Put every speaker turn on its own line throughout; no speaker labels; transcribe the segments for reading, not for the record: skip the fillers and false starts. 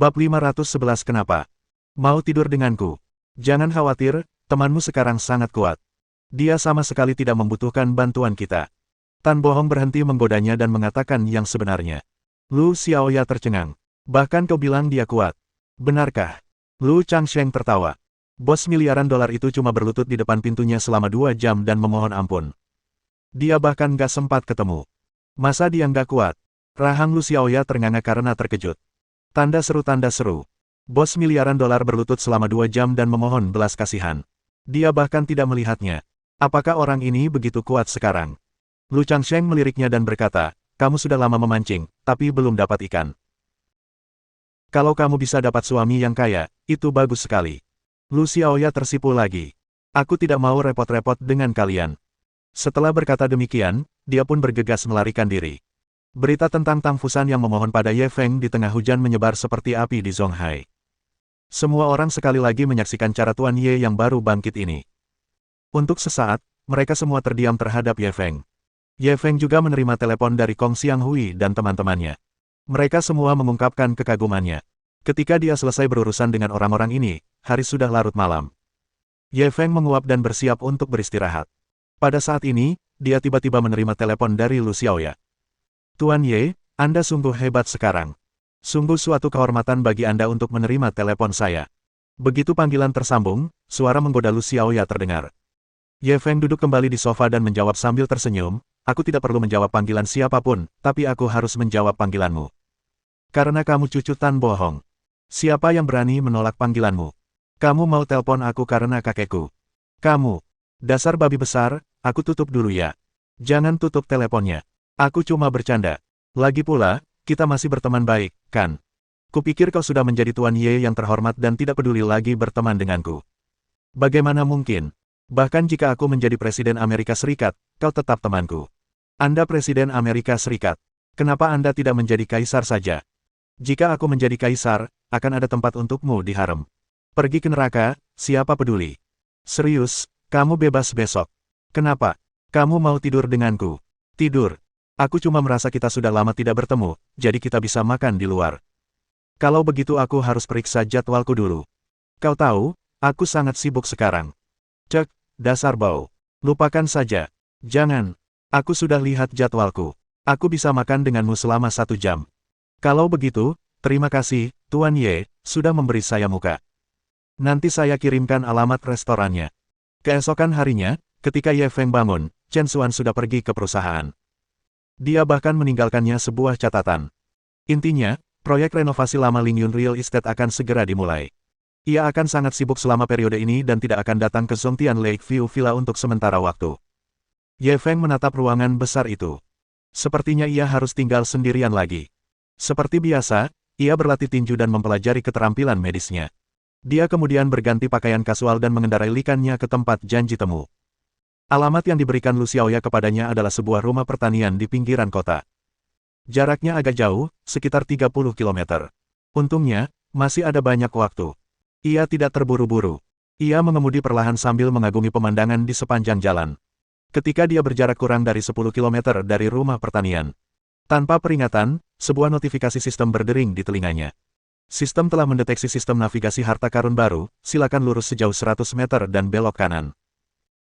Bab 511 Kenapa? Mau tidur denganku? Jangan khawatir, temanmu sekarang sangat kuat. Dia sama sekali tidak membutuhkan bantuan kita. Tan Bohong berhenti menggodanya dan mengatakan yang sebenarnya. Lu Xiaoya tercengang. Bahkan kau bilang dia kuat. Benarkah? Lu Changsheng tertawa. Bos miliaran dolar itu cuma berlutut di depan pintunya selama 2 jam dan memohon ampun. Dia bahkan gak sempat ketemu. Masa dia nggak kuat? Rahang Lu Xiaoya ternganga karena terkejut. Tanda seru. Bos miliaran dolar berlutut selama 2 jam dan memohon belas kasihan. Dia bahkan tidak melihatnya. Apakah orang ini begitu kuat sekarang? Lu Changsheng meliriknya dan berkata, kamu sudah lama memancing, tapi belum dapat ikan. Kalau kamu bisa dapat suami yang kaya, itu bagus sekali. Lu Xiaoya tersipu lagi. Aku tidak mau repot-repot dengan kalian. Setelah berkata demikian, dia pun bergegas melarikan diri. Berita tentang Tang Fusan yang memohon pada Ye Feng di tengah hujan menyebar seperti api di Zonghai. Semua orang sekali lagi menyaksikan cara Tuan Ye yang baru bangkit ini. Untuk sesaat, mereka semua terdiam terhadap Ye Feng. Ye Feng juga menerima telepon dari Kong Xianghui dan teman-temannya. Mereka semua mengungkapkan kekagumannya. Ketika dia selesai berurusan dengan orang-orang ini, hari sudah larut malam. Ye Feng menguap dan bersiap untuk beristirahat. Pada saat ini, dia tiba-tiba menerima telepon dari Lu Xiaoya. Tuan Ye, Anda sungguh hebat sekarang. Sungguh suatu kehormatan bagi Anda untuk menerima telepon saya. Begitu panggilan tersambung, suara menggoda Lu Xiaoya terdengar. Ye Feng duduk kembali di sofa dan menjawab sambil tersenyum, aku tidak perlu menjawab panggilan siapapun, tapi aku harus menjawab panggilanmu. Karena kamu cucu Tan Bohong. Siapa yang berani menolak panggilanmu? Kamu mau telepon aku karena kakekku. Kamu. Dasar babi besar, aku tutup dulu ya. Jangan tutup teleponnya. Aku cuma bercanda. Lagi pula, kita masih berteman baik, kan? Kupikir kau sudah menjadi Tuan Ye yang terhormat dan tidak peduli lagi berteman denganku. Bagaimana mungkin? Bahkan jika aku menjadi Presiden Amerika Serikat, kau tetap temanku. Anda Presiden Amerika Serikat. Kenapa Anda tidak menjadi kaisar saja? Jika aku menjadi kaisar, akan ada tempat untukmu di harem. Pergi ke neraka, siapa peduli? Serius, kamu bebas besok. Kenapa? Kamu mau tidur denganku? Tidur. Aku cuma merasa kita sudah lama tidak bertemu, jadi kita bisa makan di luar. Kalau begitu aku harus periksa jadwalku dulu. Kau tahu, aku sangat sibuk sekarang. Cek, dasar bau. Lupakan saja. Jangan. Aku sudah lihat jadwalku. Aku bisa makan denganmu selama 1 jam. Kalau begitu, terima kasih, Tuan Ye, sudah memberi saya muka. Nanti saya kirimkan alamat restorannya. Keesokan harinya, ketika Ye Feng bangun, Chen Xuan sudah pergi ke perusahaan. Dia bahkan meninggalkannya sebuah catatan. Intinya, proyek renovasi lama Lingyun Real Estate akan segera dimulai. Ia akan sangat sibuk selama periode ini dan tidak akan datang ke Zongtian Lakeview Villa untuk sementara waktu. Ye Feng menatap ruangan besar itu. Sepertinya ia harus tinggal sendirian lagi. Seperti biasa, ia berlatih tinju dan mempelajari keterampilan medisnya. Dia kemudian berganti pakaian kasual dan mengendarai likannya ke tempat janji temu. Alamat yang diberikan Lu Xiaoya kepadanya adalah sebuah rumah pertanian di pinggiran kota. Jaraknya agak jauh, sekitar 30 km. Untungnya, masih ada banyak waktu. Ia tidak terburu-buru. Ia mengemudi perlahan sambil mengagumi pemandangan di sepanjang jalan. Ketika dia berjarak kurang dari 10 km dari rumah pertanian. Tanpa peringatan, sebuah notifikasi sistem berdering di telinganya. Sistem telah mendeteksi sistem navigasi harta karun baru, silakan lurus sejauh 100 meter dan belok kanan.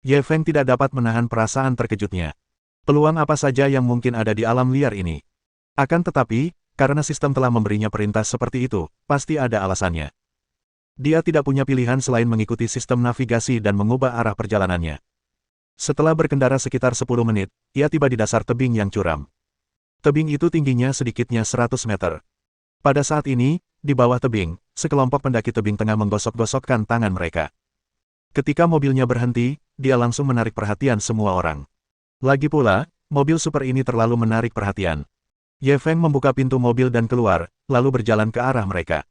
Ye Feng tidak dapat menahan perasaan terkejutnya. Peluang apa saja yang mungkin ada di alam liar ini? Akan tetapi, karena sistem telah memberinya perintah seperti itu, pasti ada alasannya. Dia tidak punya pilihan selain mengikuti sistem navigasi dan mengubah arah perjalanannya. Setelah berkendara sekitar 10 menit, ia tiba di dasar tebing yang curam. Tebing itu tingginya sedikitnya 100 meter. Pada saat ini, di bawah tebing, sekelompok pendaki tebing tengah menggosok-gosokkan tangan mereka. Ketika mobilnya berhenti, dia langsung menarik perhatian semua orang. Lagi pula, mobil super ini terlalu menarik perhatian. Ye Feng membuka pintu mobil dan keluar, lalu berjalan ke arah mereka.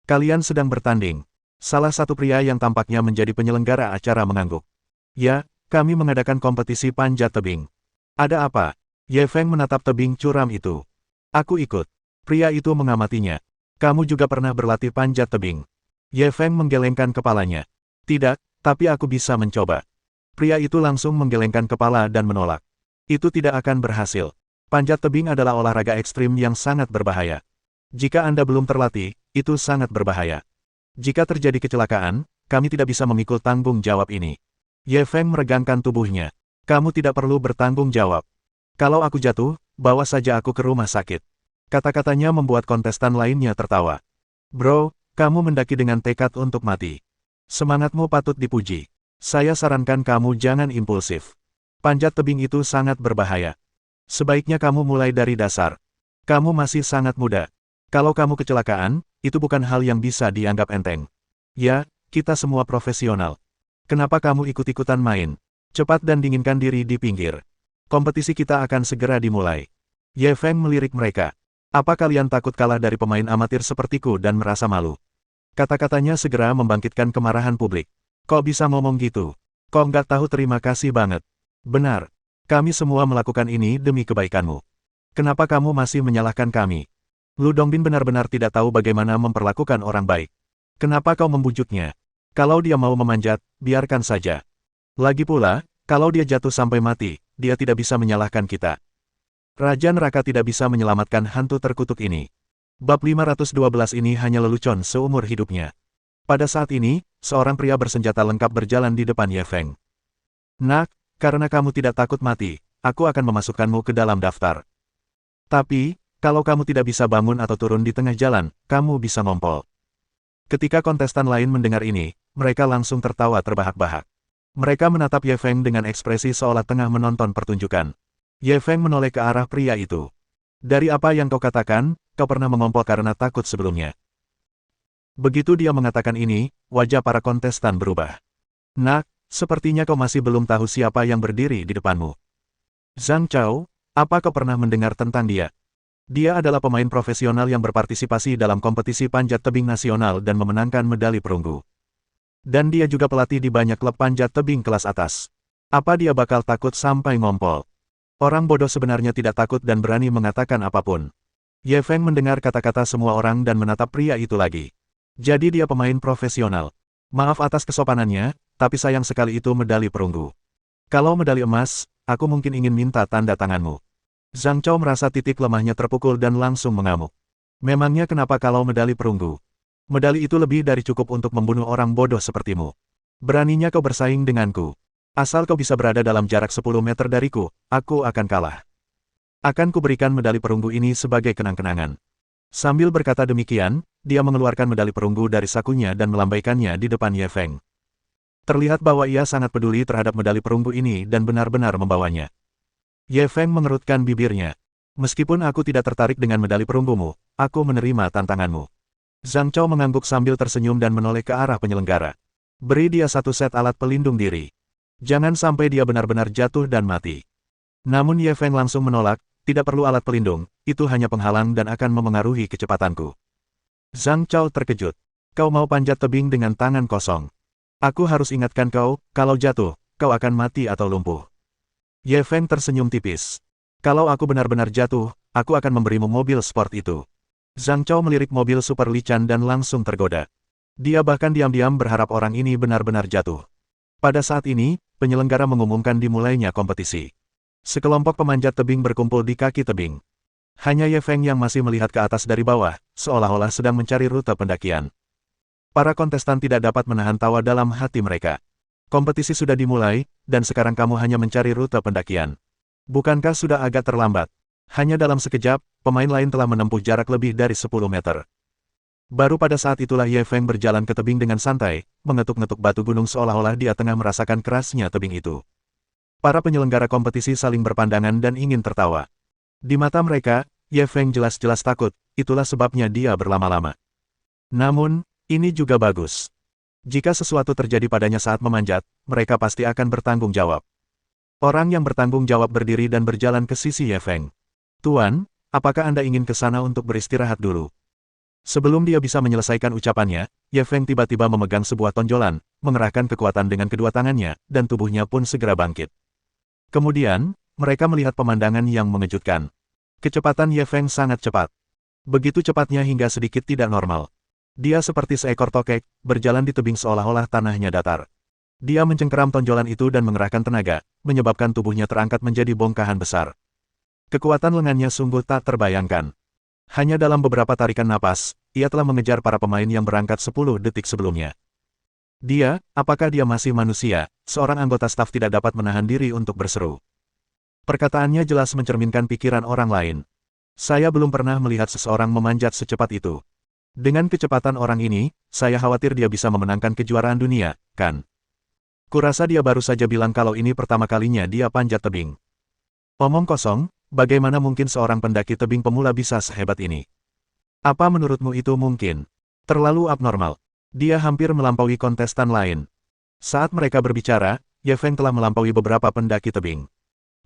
Kalian sedang bertanding. Salah satu pria yang tampaknya menjadi penyelenggara acara mengangguk. Ya, kami mengadakan kompetisi panjat tebing. Ada apa? Ye Feng menatap tebing curam itu. Aku ikut. Pria itu mengamatinya. Kamu juga pernah berlatih panjat tebing. Ye Feng menggelengkan kepalanya. Tidak, tapi aku bisa mencoba. Pria itu langsung menggelengkan kepala dan menolak. Itu tidak akan berhasil. Panjat tebing adalah olahraga ekstrim yang sangat berbahaya. Jika Anda belum terlatih, itu sangat berbahaya. Jika terjadi kecelakaan, kami tidak bisa memikul tanggung jawab ini. Ye Feng meregangkan tubuhnya. Kamu tidak perlu bertanggung jawab. Kalau aku jatuh, bawa saja aku ke rumah sakit. Kata-katanya membuat kontestan lainnya tertawa. Bro, kamu mendaki dengan tekad untuk mati. Semangatmu patut dipuji. Saya sarankan kamu jangan impulsif. Panjat tebing itu sangat berbahaya. Sebaiknya kamu mulai dari dasar. Kamu masih sangat muda. Kalau kamu kecelakaan, itu bukan hal yang bisa dianggap enteng. Ya, kita semua profesional. Kenapa kamu ikut-ikutan main? Cepat dan dinginkan diri di pinggir. Kompetisi kita akan segera dimulai. Ye Feng melirik mereka. Apa kalian takut kalah dari pemain amatir sepertiku dan merasa malu? Kata-katanya segera membangkitkan kemarahan publik. Kok bisa ngomong gitu? Kok nggak tahu terima kasih banget? Benar. Kami semua melakukan ini demi kebaikanmu. Kenapa kamu masih menyalahkan kami? Lu Dongbin benar-benar tidak tahu bagaimana memperlakukan orang baik. Kenapa kau membujuknya? Kalau dia mau memanjat, biarkan saja. Lagi pula, kalau dia jatuh sampai mati, dia tidak bisa menyalahkan kita. Raja Neraka tidak bisa menyelamatkan hantu terkutuk ini. Bab 512 ini hanya lelucon seumur hidupnya. Pada saat ini, seorang pria bersenjata lengkap berjalan di depan Ye Feng. Nak, karena kamu tidak takut mati, aku akan memasukkanmu ke dalam daftar. Tapi, kalau kamu tidak bisa bangun atau turun di tengah jalan, kamu bisa ngompol. Ketika kontestan lain mendengar ini, mereka langsung tertawa terbahak-bahak. Mereka menatap Ye Feng dengan ekspresi seolah tengah menonton pertunjukan. Ye Feng menoleh ke arah pria itu. Dari apa yang kau katakan, kau pernah mengompol karena takut sebelumnya. Begitu dia mengatakan ini, wajah para kontestan berubah. Nak, sepertinya kau masih belum tahu siapa yang berdiri di depanmu. Zhang Chao, apa kau pernah mendengar tentang dia? Dia adalah pemain profesional yang berpartisipasi dalam kompetisi panjat tebing nasional dan memenangkan medali perunggu. Dan dia juga pelatih di banyak klub panjat tebing kelas atas. Apa dia bakal takut sampai ngompol? Orang bodoh sebenarnya tidak takut dan berani mengatakan apapun. Ye Feng mendengar kata-kata semua orang dan menatap pria itu lagi. Jadi dia pemain profesional. Maaf atas kesopanannya, tapi sayang sekali itu medali perunggu. Kalau medali emas, aku mungkin ingin minta tanda tanganmu. Zhang Chao merasa titik lemahnya terpukul dan langsung mengamuk. Memangnya kenapa kalau medali perunggu? Medali itu lebih dari cukup untuk membunuh orang bodoh sepertimu. Beraninya kau bersaing denganku. Asal kau bisa berada dalam jarak 10 meter dariku, aku akan kalah. Akan kuberikan medali perunggu ini sebagai kenang-kenangan. Sambil berkata demikian, dia mengeluarkan medali perunggu dari sakunya dan melambaikannya di depan Ye Feng. Terlihat bahwa ia sangat peduli terhadap medali perunggu ini dan benar-benar membawanya. Ye Feng mengerutkan bibirnya. Meskipun aku tidak tertarik dengan medali perunggumu, aku menerima tantanganmu. Zhang Chao mengangguk sambil tersenyum dan menoleh ke arah penyelenggara. Beri dia satu set alat pelindung diri. Jangan sampai dia benar-benar jatuh dan mati. Namun Ye Feng langsung menolak, tidak perlu alat pelindung, itu hanya penghalang dan akan memengaruhi kecepatanku. Zhang Chao terkejut. Kau mau panjat tebing dengan tangan kosong. Aku harus ingatkan kau, kalau jatuh, kau akan mati atau lumpuh. Ye Feng tersenyum tipis. Kalau aku benar-benar jatuh, aku akan memberimu mobil sport itu. Zhang Chao melirik mobil Super Li Chan dan langsung tergoda. Dia bahkan diam-diam berharap orang ini benar-benar jatuh. Pada saat ini, penyelenggara mengumumkan dimulainya kompetisi. Sekelompok pemanjat tebing berkumpul di kaki tebing. Hanya Ye Feng yang masih melihat ke atas dari bawah, seolah-olah sedang mencari rute pendakian. Para kontestan tidak dapat menahan tawa dalam hati mereka. Kompetisi sudah dimulai, dan sekarang kamu hanya mencari rute pendakian. Bukankah sudah agak terlambat? Hanya dalam sekejap, pemain lain telah menempuh jarak lebih dari 10 meter. Baru pada saat itulah Ye Feng berjalan ke tebing dengan santai, mengetuk-ngetuk batu gunung seolah-olah dia tengah merasakan kerasnya tebing itu. Para penyelenggara kompetisi saling berpandangan dan ingin tertawa. Di mata mereka, Ye Feng jelas-jelas takut, itulah sebabnya dia berlama-lama. Namun, ini juga bagus. Jika sesuatu terjadi padanya saat memanjat, mereka pasti akan bertanggung jawab. Orang yang bertanggung jawab berdiri dan berjalan ke sisi Ye Feng. Tuan, apakah Anda ingin ke sana untuk beristirahat dulu? Sebelum dia bisa menyelesaikan ucapannya, Ye Feng tiba-tiba memegang sebuah tonjolan, mengerahkan kekuatan dengan kedua tangannya, dan tubuhnya pun segera bangkit. Kemudian, mereka melihat pemandangan yang mengejutkan. Kecepatan Ye Feng sangat cepat. Begitu cepatnya hingga sedikit tidak normal. Dia seperti seekor tokek, berjalan di tebing seolah-olah tanahnya datar. Dia mencengkeram tonjolan itu dan mengerahkan tenaga, menyebabkan tubuhnya terangkat menjadi bongkahan besar. Kekuatan lengannya sungguh tak terbayangkan. Hanya dalam beberapa tarikan napas, ia telah mengejar para pemain yang berangkat 10 detik sebelumnya. Apakah dia masih manusia? Seorang anggota staf tidak dapat menahan diri untuk berseru. Perkataannya jelas mencerminkan pikiran orang lain. Saya belum pernah melihat seseorang memanjat secepat itu. Dengan kecepatan orang ini, saya khawatir dia bisa memenangkan kejuaraan dunia, kan? Kurasa dia baru saja bilang kalau ini pertama kalinya dia panjat tebing. Omong kosong, bagaimana mungkin seorang pendaki tebing pemula bisa sehebat ini? Apa menurutmu itu mungkin? Terlalu abnormal. Dia hampir melampaui kontestan lain. Saat mereka berbicara, Ye Feng telah melampaui beberapa pendaki tebing.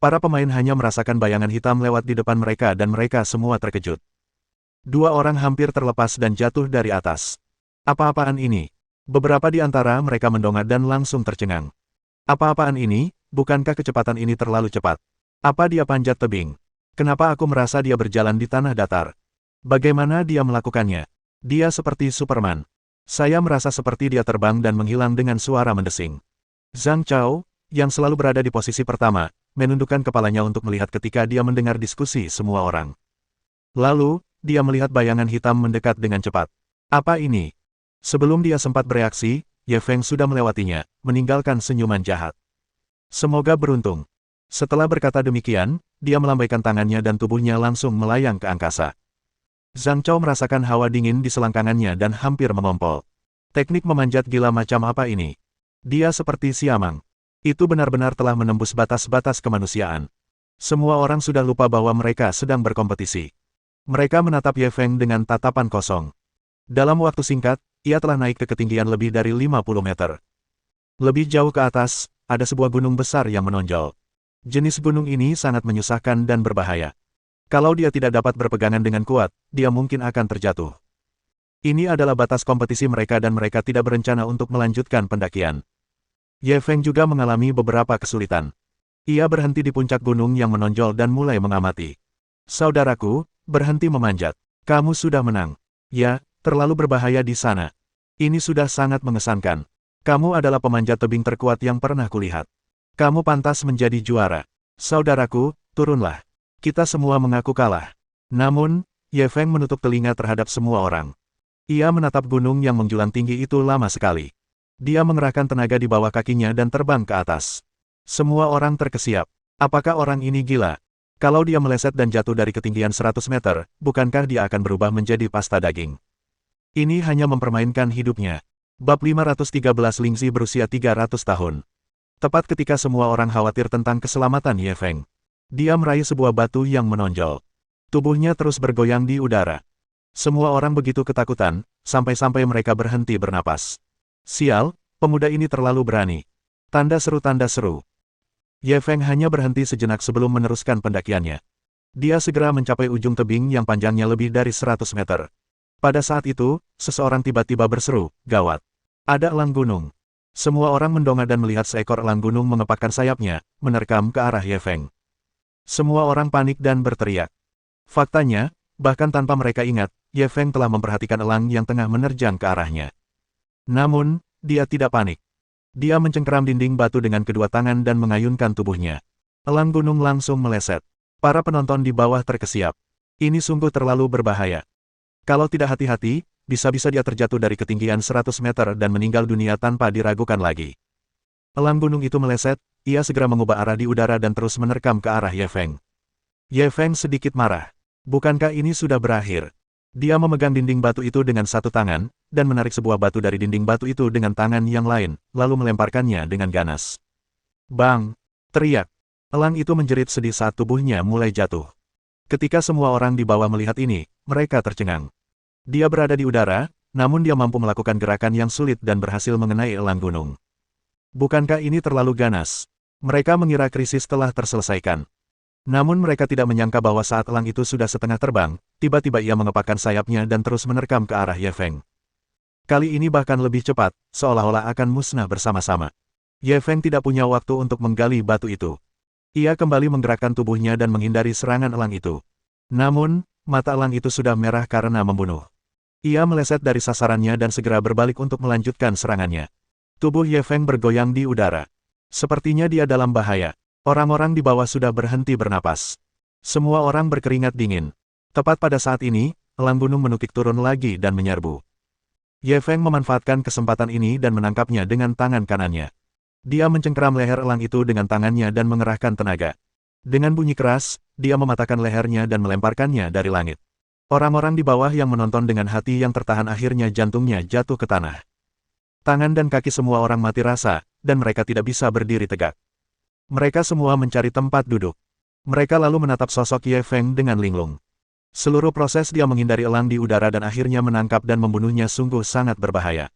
Para pemain hanya merasakan bayangan hitam lewat di depan mereka dan mereka semua terkejut. Dua orang hampir terlepas dan jatuh dari atas. Apa-apaan ini? Beberapa di antara mereka mendongak dan langsung tercengang. Apa-apaan ini? Bukankah kecepatan ini terlalu cepat? Apa dia panjat tebing? Kenapa aku merasa dia berjalan di tanah datar? Bagaimana dia melakukannya? Dia seperti Superman. Saya merasa seperti dia terbang dan menghilang dengan suara mendesing. Zhang Chao, yang selalu berada di posisi pertama, menundukkan kepalanya untuk melihat ketika dia mendengar diskusi semua orang. Lalu, dia melihat bayangan hitam mendekat dengan cepat. Apa ini? Sebelum dia sempat bereaksi, Ye Feng sudah melewatinya, meninggalkan senyuman jahat. Semoga beruntung. Setelah berkata demikian, dia melambaikan tangannya dan tubuhnya langsung melayang ke angkasa. Zhang Chao merasakan hawa dingin di selangkangannya dan hampir mengompol. Teknik memanjat gila macam apa ini? Dia seperti siamang. Itu benar-benar telah menembus batas-batas kemanusiaan. Semua orang sudah lupa bahwa mereka sedang berkompetisi. Mereka menatap Ye Feng dengan tatapan kosong. Dalam waktu singkat, ia telah naik ke ketinggian lebih dari 50 meter. Lebih jauh ke atas, ada sebuah gunung besar yang menonjol. Jenis gunung ini sangat menyusahkan dan berbahaya. Kalau dia tidak dapat berpegangan dengan kuat, dia mungkin akan terjatuh. Ini adalah batas kompetisi mereka dan mereka tidak berencana untuk melanjutkan pendakian. Ye Feng juga mengalami beberapa kesulitan. Ia berhenti di puncak gunung yang menonjol dan mulai mengamati. Saudaraku, berhenti memanjat. Kamu sudah menang. Ya, terlalu berbahaya di sana. Ini sudah sangat mengesankan. Kamu adalah pemanjat tebing terkuat yang pernah kulihat. Kamu pantas menjadi juara. Saudaraku, turunlah. Kita semua mengaku kalah. Namun, Ye Feng menutup telinga terhadap semua orang. Ia menatap gunung yang menjulang tinggi itu lama sekali. Dia mengerahkan tenaga di bawah kakinya dan terbang ke atas. Semua orang terkesiap. Apakah orang ini gila? Kalau dia meleset dan jatuh dari ketinggian 100 meter, bukankah dia akan berubah menjadi pasta daging? Ini hanya mempermainkan hidupnya. Bab 513 Lingzi berusia 300 tahun. Tepat ketika semua orang khawatir tentang keselamatan Ye Feng, dia meraih sebuah batu yang menonjol. Tubuhnya terus bergoyang di udara. Semua orang begitu ketakutan, sampai-sampai mereka berhenti bernapas. Sial, pemuda ini terlalu berani. Tanda seru. Ye Feng hanya berhenti sejenak sebelum meneruskan pendakiannya. Dia segera mencapai ujung tebing yang panjangnya lebih dari 100 meter. Pada saat itu, seseorang tiba-tiba berseru, "Gawat! Ada elang gunung!" Semua orang mendongak dan melihat seekor elang gunung mengepakkan sayapnya, menerkam ke arah Ye Feng. Semua orang panik dan berteriak. Faktanya, bahkan tanpa mereka ingat, Ye Feng telah memperhatikan elang yang tengah menerjang ke arahnya. Namun, dia tidak panik. Dia mencengkeram dinding batu dengan kedua tangan dan mengayunkan tubuhnya. Elang gunung langsung meleset. Para penonton di bawah terkesiap. Ini sungguh terlalu berbahaya. Kalau tidak hati-hati, bisa-bisa dia terjatuh dari ketinggian 100 meter dan meninggal dunia tanpa diragukan lagi. Elang gunung itu meleset, ia segera mengubah arah di udara dan terus menerkam ke arah Ye Feng. Ye Feng sedikit marah. Bukankah ini sudah berakhir? Dia memegang dinding batu itu dengan satu tangan, dan menarik sebuah batu dari dinding batu itu dengan tangan yang lain, lalu melemparkannya dengan ganas. Bang! Teriak. Elang itu menjerit sedih saat tubuhnya mulai jatuh. Ketika semua orang di bawah melihat ini, mereka tercengang. Dia berada di udara, namun dia mampu melakukan gerakan yang sulit dan berhasil mengenai elang gunung. Bukankah ini terlalu ganas? Mereka mengira krisis telah terselesaikan. Namun mereka tidak menyangka bahwa saat elang itu sudah setengah terbang, tiba-tiba ia mengepakkan sayapnya dan terus menerkam ke arah Ye Feng. Kali ini bahkan lebih cepat, seolah-olah akan musnah bersama-sama. Ye Feng tidak punya waktu untuk menggali batu itu. Ia kembali menggerakkan tubuhnya dan menghindari serangan elang itu. Namun, mata elang itu sudah merah karena membunuh. Ia meleset dari sasarannya dan segera berbalik untuk melanjutkan serangannya. Tubuh Ye Feng bergoyang di udara. Sepertinya dia dalam bahaya. Orang-orang di bawah sudah berhenti bernapas. Semua orang berkeringat dingin. Tepat pada saat ini, elang gunung menukik turun lagi dan menyerbu. Ye Feng memanfaatkan kesempatan ini dan menangkapnya dengan tangan kanannya. Dia mencengkeram leher elang itu dengan tangannya dan mengerahkan tenaga. Dengan bunyi keras, dia mematahkan lehernya dan melemparkannya dari langit. Orang-orang di bawah yang menonton dengan hati yang tertahan akhirnya jantungnya jatuh ke tanah. Tangan dan kaki semua orang mati rasa, dan mereka tidak bisa berdiri tegak. Mereka semua mencari tempat duduk. Mereka lalu menatap sosok Ye Feng dengan linglung. Seluruh proses dia menghindari elang di udara dan akhirnya menangkap dan membunuhnya sungguh sangat berbahaya.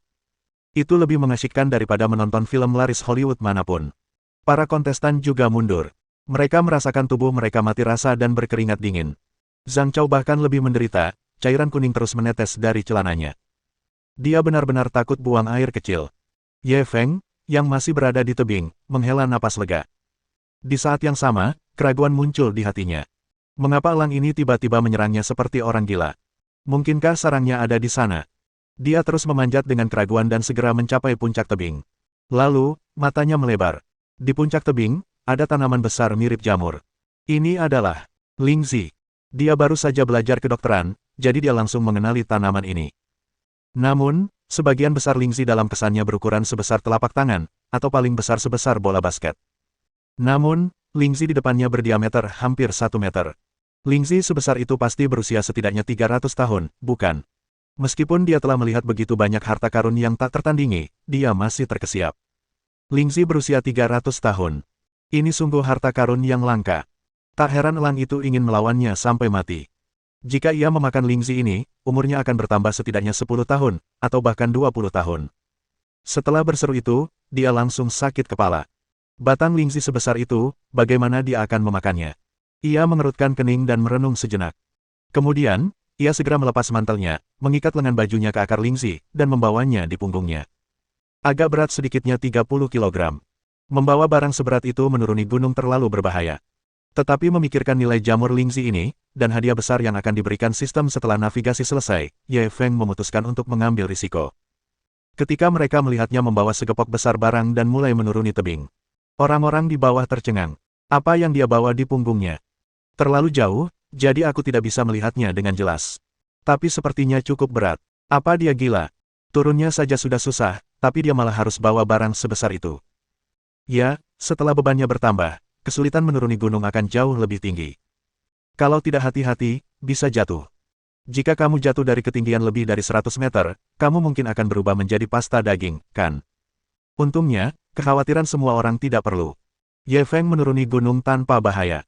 Itu lebih mengasyikkan daripada menonton film laris Hollywood manapun. Para kontestan juga mundur. Mereka merasakan tubuh mereka mati rasa dan berkeringat dingin. Zhang Chao bahkan lebih menderita, cairan kuning terus menetes dari celananya. Dia benar-benar takut buang air kecil. Ye Feng, yang masih berada di tebing, menghela napas lega. Di saat yang sama, keraguan muncul di hatinya. Mengapa elang ini tiba-tiba menyerangnya seperti orang gila? Mungkinkah sarangnya ada di sana? Dia terus memanjat dengan keraguan dan segera mencapai puncak tebing. Lalu, matanya melebar. Di puncak tebing, ada tanaman besar mirip jamur. Ini adalah Lingzi. Dia baru saja belajar kedokteran, jadi dia langsung mengenali tanaman ini. Namun, sebagian besar Lingzi dalam kesannya berukuran sebesar telapak tangan, atau paling besar sebesar bola basket. Namun, Lingzi di depannya berdiameter hampir 1 meter. Lingzi sebesar itu pasti berusia setidaknya 300 tahun, bukan? Meskipun dia telah melihat begitu banyak harta karun yang tak tertandingi, dia masih terkesiap. Lingzi berusia 300 tahun. Ini sungguh harta karun yang langka. Tak heran elang itu ingin melawannya sampai mati. Jika ia memakan Lingzi ini, umurnya akan bertambah setidaknya 10 tahun, atau bahkan 20 tahun. Setelah berseru itu, dia langsung sakit kepala. Batang Lingzi sebesar itu, bagaimana dia akan memakannya? Ia mengerutkan kening dan merenung sejenak. Kemudian, ia segera melepas mantelnya, mengikat lengan bajunya ke akar Lingzi, dan membawanya di punggungnya. Agak berat sedikitnya 30 kilogram. Membawa barang seberat itu menuruni gunung terlalu berbahaya. Tetapi memikirkan nilai jamur Lingzi ini, dan hadiah besar yang akan diberikan sistem setelah navigasi selesai, Ye Feng memutuskan untuk mengambil risiko. Ketika mereka melihatnya membawa segepok besar barang dan mulai menuruni tebing. Orang-orang di bawah tercengang. Apa yang dia bawa di punggungnya? Terlalu jauh, jadi aku tidak bisa melihatnya dengan jelas. Tapi sepertinya cukup berat. Apa dia gila? Turunnya saja sudah susah, tapi dia malah harus bawa barang sebesar itu. Ya, setelah bebannya bertambah, kesulitan menuruni gunung akan jauh lebih tinggi. Kalau tidak hati-hati, bisa jatuh. Jika kamu jatuh dari ketinggian lebih dari 100 meter, kamu mungkin akan berubah menjadi pasta daging, kan? Untungnya, kekhawatiran semua orang tidak perlu. Ye Feng menuruni gunung tanpa bahaya.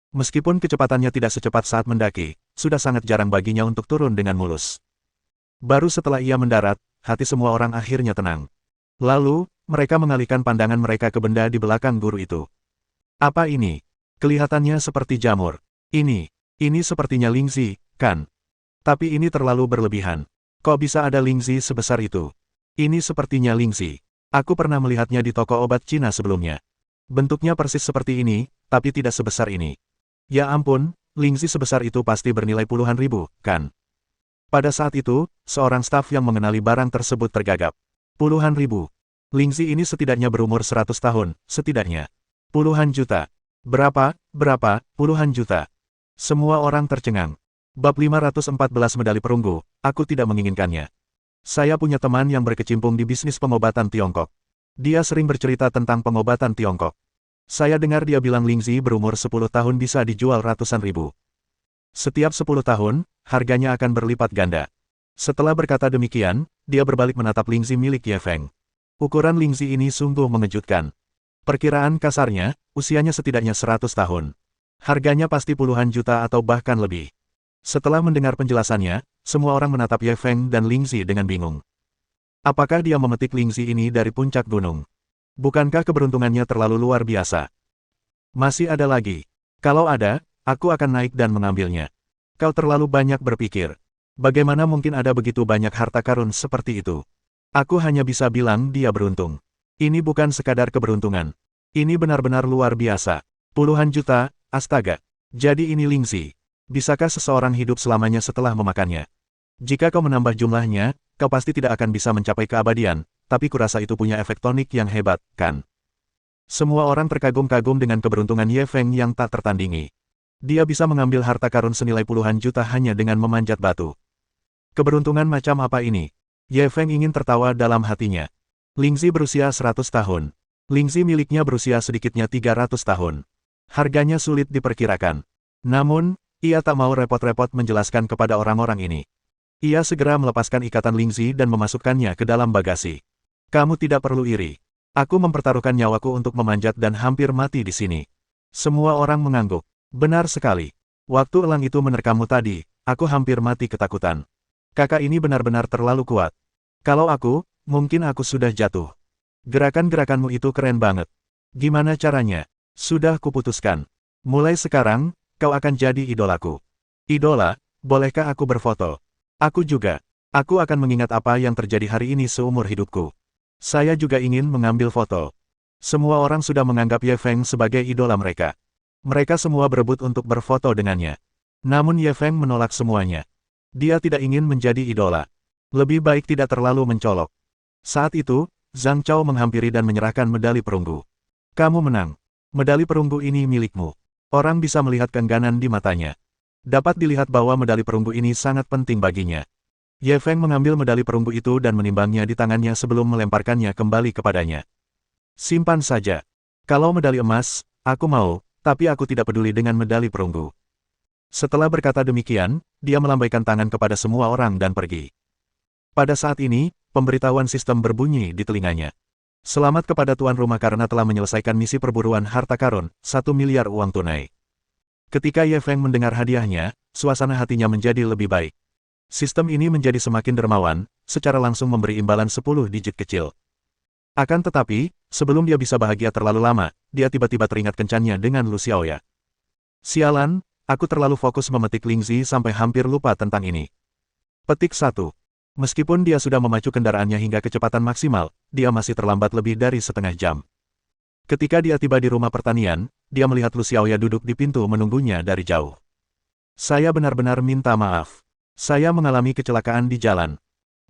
Meskipun kecepatannya tidak secepat saat mendaki, sudah sangat jarang baginya untuk turun dengan mulus. Baru setelah ia mendarat, hati semua orang akhirnya tenang. Lalu, mereka mengalihkan pandangan mereka ke benda di belakang guru itu. Apa ini? Kelihatannya seperti jamur. Ini sepertinya Lingzi, kan? Tapi ini terlalu berlebihan. Kok bisa ada Lingzi sebesar itu? Ini sepertinya Lingzi. Aku pernah melihatnya di toko obat Cina sebelumnya. Bentuknya persis seperti ini, tapi tidak sebesar ini. Ya ampun, Lingzi sebesar itu pasti bernilai puluhan ribu, kan? Pada saat itu, seorang staf yang mengenali barang tersebut tergagap. Puluhan ribu. Lingzi ini setidaknya berumur 100 tahun, setidaknya. Puluhan juta. Berapa, puluhan juta. Semua orang tercengang. Bab 514 medali perunggu, aku tidak menginginkannya. Saya punya teman yang berkecimpung di bisnis pengobatan Tiongkok. Dia sering bercerita tentang pengobatan Tiongkok. Saya dengar dia bilang Lingzi berumur 10 tahun bisa dijual ratusan ribu. Setiap 10 tahun, harganya akan berlipat ganda. Setelah berkata demikian, dia berbalik menatap Lingzi milik Ye Feng. Ukuran Lingzi ini sungguh mengejutkan. Perkiraan kasarnya, usianya setidaknya 100 tahun. Harganya pasti puluhan juta atau bahkan lebih. Setelah mendengar penjelasannya, semua orang menatap Ye Feng dan Lingzi dengan bingung. Apakah dia memetik Lingzi ini dari puncak gunung? Bukankah keberuntungannya terlalu luar biasa? Masih ada lagi. Kalau ada, aku akan naik dan mengambilnya. Kau terlalu banyak berpikir. Bagaimana mungkin ada begitu banyak harta karun seperti itu? Aku hanya bisa bilang dia beruntung. Ini bukan sekadar keberuntungan. Ini benar-benar luar biasa. Puluhan juta, astaga. Jadi ini Lingzi. Bisakah seseorang hidup selamanya setelah memakannya? Jika kau menambah jumlahnya, kau pasti tidak akan bisa mencapai keabadian, tapi kurasa itu punya efek tonik yang hebat, kan? Semua orang terkagum-kagum dengan keberuntungan Ye Feng yang tak tertandingi. Dia bisa mengambil harta karun senilai puluhan juta hanya dengan memanjat batu. Keberuntungan macam apa ini? Ye Feng ingin tertawa dalam hatinya. Lingzi berusia 100 tahun. Lingzi miliknya berusia sedikitnya 300 tahun. Harganya sulit diperkirakan. Namun, ia tak mau repot-repot menjelaskan kepada orang-orang ini. Ia segera melepaskan ikatan Lingzi dan memasukkannya ke dalam bagasi. Kamu tidak perlu iri. Aku mempertaruhkan nyawaku untuk memanjat dan hampir mati di sini. Semua orang mengangguk. Benar sekali. Waktu elang itu menerkammu tadi, aku hampir mati ketakutan. Kakak ini benar-benar terlalu kuat. Kalau aku, mungkin aku sudah jatuh. Gerakan-gerakanmu itu keren banget. Gimana caranya? Sudah kuputuskan. Mulai sekarang, kau akan jadi idolaku. Idola, bolehkah aku berfoto? Aku juga. Aku akan mengingat apa yang terjadi hari ini seumur hidupku. Saya juga ingin mengambil foto. Semua orang sudah menganggap Ye Feng sebagai idola mereka. Mereka semua berebut untuk berfoto dengannya. Namun Ye Feng menolak semuanya. Dia tidak ingin menjadi idola. Lebih baik tidak terlalu mencolok. Saat itu, Zhang Chao menghampiri dan menyerahkan medali perunggu. Kamu menang. Medali perunggu ini milikmu. Orang bisa melihat keengganan di matanya. Dapat dilihat bahwa medali perunggu ini sangat penting baginya. Ye Feng mengambil medali perunggu itu dan menimbangnya di tangannya sebelum melemparkannya kembali kepadanya. Simpan saja. Kalau medali emas, aku mau, tapi aku tidak peduli dengan medali perunggu. Setelah berkata demikian, dia melambaikan tangan kepada semua orang dan pergi. Pada saat ini, pemberitahuan sistem berbunyi di telinganya. Selamat kepada tuan rumah karena telah menyelesaikan misi perburuan harta karun, 1 miliar uang tunai. Ketika Ye Feng mendengar hadiahnya, suasana hatinya menjadi lebih baik. Sistem ini menjadi semakin dermawan, secara langsung memberi imbalan 10 digit kecil. Akan tetapi, sebelum dia bisa bahagia terlalu lama, dia tiba-tiba teringat kencannya dengan Lu Xiaoya. Sialan, aku terlalu fokus memetik Lingzi sampai hampir lupa tentang ini. Petik 1. Meskipun dia sudah memacu kendaraannya hingga kecepatan maksimal, dia masih terlambat lebih dari setengah jam. Ketika dia tiba di rumah pertanian, dia melihat Lu Xiaoya duduk di pintu menunggunya dari jauh. Saya benar-benar minta maaf. Saya mengalami kecelakaan di jalan.